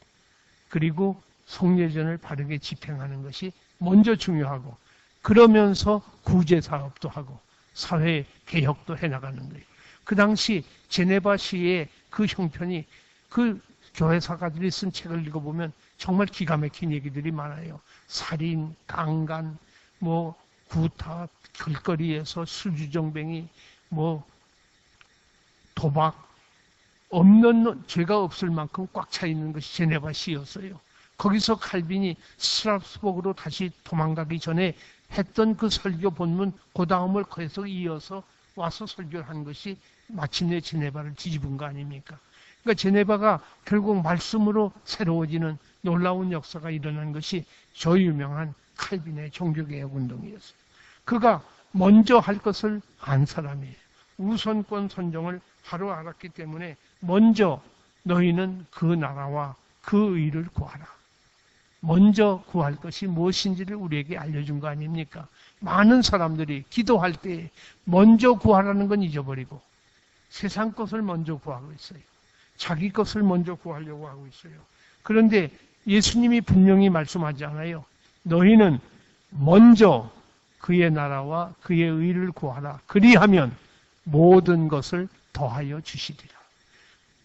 A: 그리고 속례전을 바르게 집행하는 것이 먼저 중요하고 그러면서 구제사업도 하고 사회 개혁도 해나가는 거예요. 그 당시 제네바시의 그 형편이 그 교회사가들이 쓴 책을 읽어보면 정말 기가 막힌 얘기들이 많아요. 살인, 강간, 구타, 길거리에서 술주정뱅이, 도박, 없는 죄가 없을 만큼 꽉 차 있는 것이 제네바시였어요. 거기서 칼빈이 스트라스부르크로 다시 도망가기 전에 했던 그 설교 본문 그 다음을 계속 이어서 와서 설교를 한 것이 마침내 제네바를 뒤집은 거 아닙니까? 그러니까 제네바가 결국 말씀으로 새로워지는 놀라운 역사가 일어난 것이 저 유명한 칼빈의 종교개혁 운동이었어요. 그가 먼저 할 것을 안 사람이에요. 우선권 선정을 바로 알았기 때문에 먼저 너희는 그 나라와 그 의를 구하라. 먼저 구할 것이 무엇인지를 우리에게 알려준 거 아닙니까? 많은 사람들이 기도할 때 먼저 구하라는 건 잊어버리고 세상 것을 먼저 구하고 있어요. 자기 것을 먼저 구하려고 하고 있어요. 그런데 예수님이 분명히 말씀하지 않아요. 너희는 먼저 그의 나라와 그의 의를 구하라. 그리하면 모든 것을 더하여 주시리라.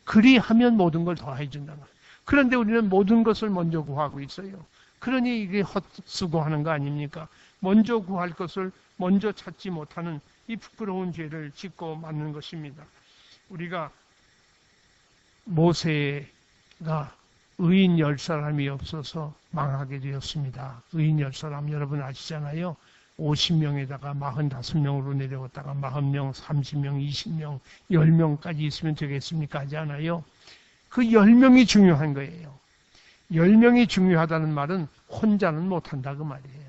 A: 그리하면 모든 걸 더하여 준다는 거예요. 그런데 우리는 모든 것을 먼저 구하고 있어요. 그러니 이게 헛수고하는 거 아닙니까? 먼저 구할 것을 먼저 찾지 못하는 이 부끄러운 죄를 짓고 맞는 것입니다. 우리가 모세가 의인 10사람이 없어서 망하게 되었습니다. 의인 10사람 여러분 아시잖아요. 50명에다가 45명으로 내려왔다가 40명, 30명, 20명, 10명까지 있으면 되겠습니까? 하지 않아요? 그 10명이 중요한 거예요. 10명이 중요하다는 말은 혼자는 못한다 그 말이에요.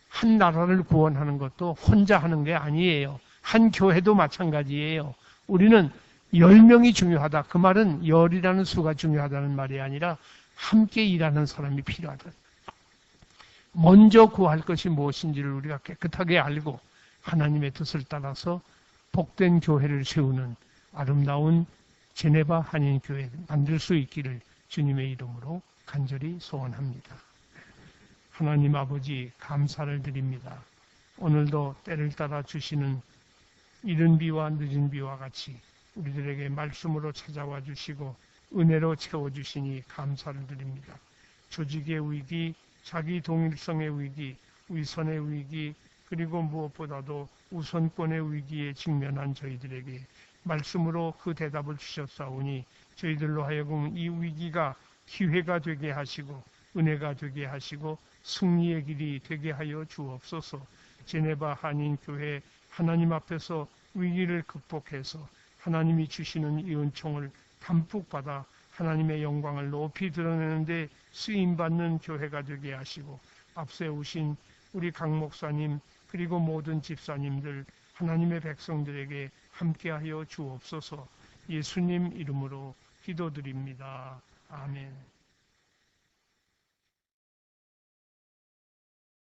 A: 한 나라를 구원하는 것도 혼자 하는 게 아니에요. 한 교회도 마찬가지예요. 우리는 10명이 중요하다. 그 말은 열이라는 수가 중요하다는 말이 아니라 함께 일하는 사람이 필요하다. 먼저 구할 것이 무엇인지를 우리가 깨끗하게 알고 하나님의 뜻을 따라서 복된 교회를 세우는 아름다운 제네바 한인교회 만들 수 있기를 주님의 이름으로 간절히 소원합니다. 하나님 아버지 감사를 드립니다. 오늘도 때를 따라 주시는 이른 비와 늦은 비와 같이 우리들에게 말씀으로 찾아와 주시고 은혜로 채워주시니 감사를 드립니다. 조직의 위기, 자기 동일성의 위기, 위선의 위기, 그리고 무엇보다도 우선권의 위기에 직면한 저희들에게 말씀으로 그 대답을 주셨사오니 저희들로 하여금 이 위기가 기회가 되게 하시고 은혜가 되게 하시고 승리의 길이 되게 하여 주옵소서. 제네바 한인교회 하나님 앞에서 위기를 극복해서 하나님이 주시는 이 은총을 담뿍 받아 하나님의 영광을 높이 드러내는데 쓰임받는 교회가 되게 하시고 앞세우신 우리 강 목사님 그리고 모든 집사님들 하나님의 백성들에게 함께하여 주옵소서. 예수님 이름으로 기도드립니다. 아멘.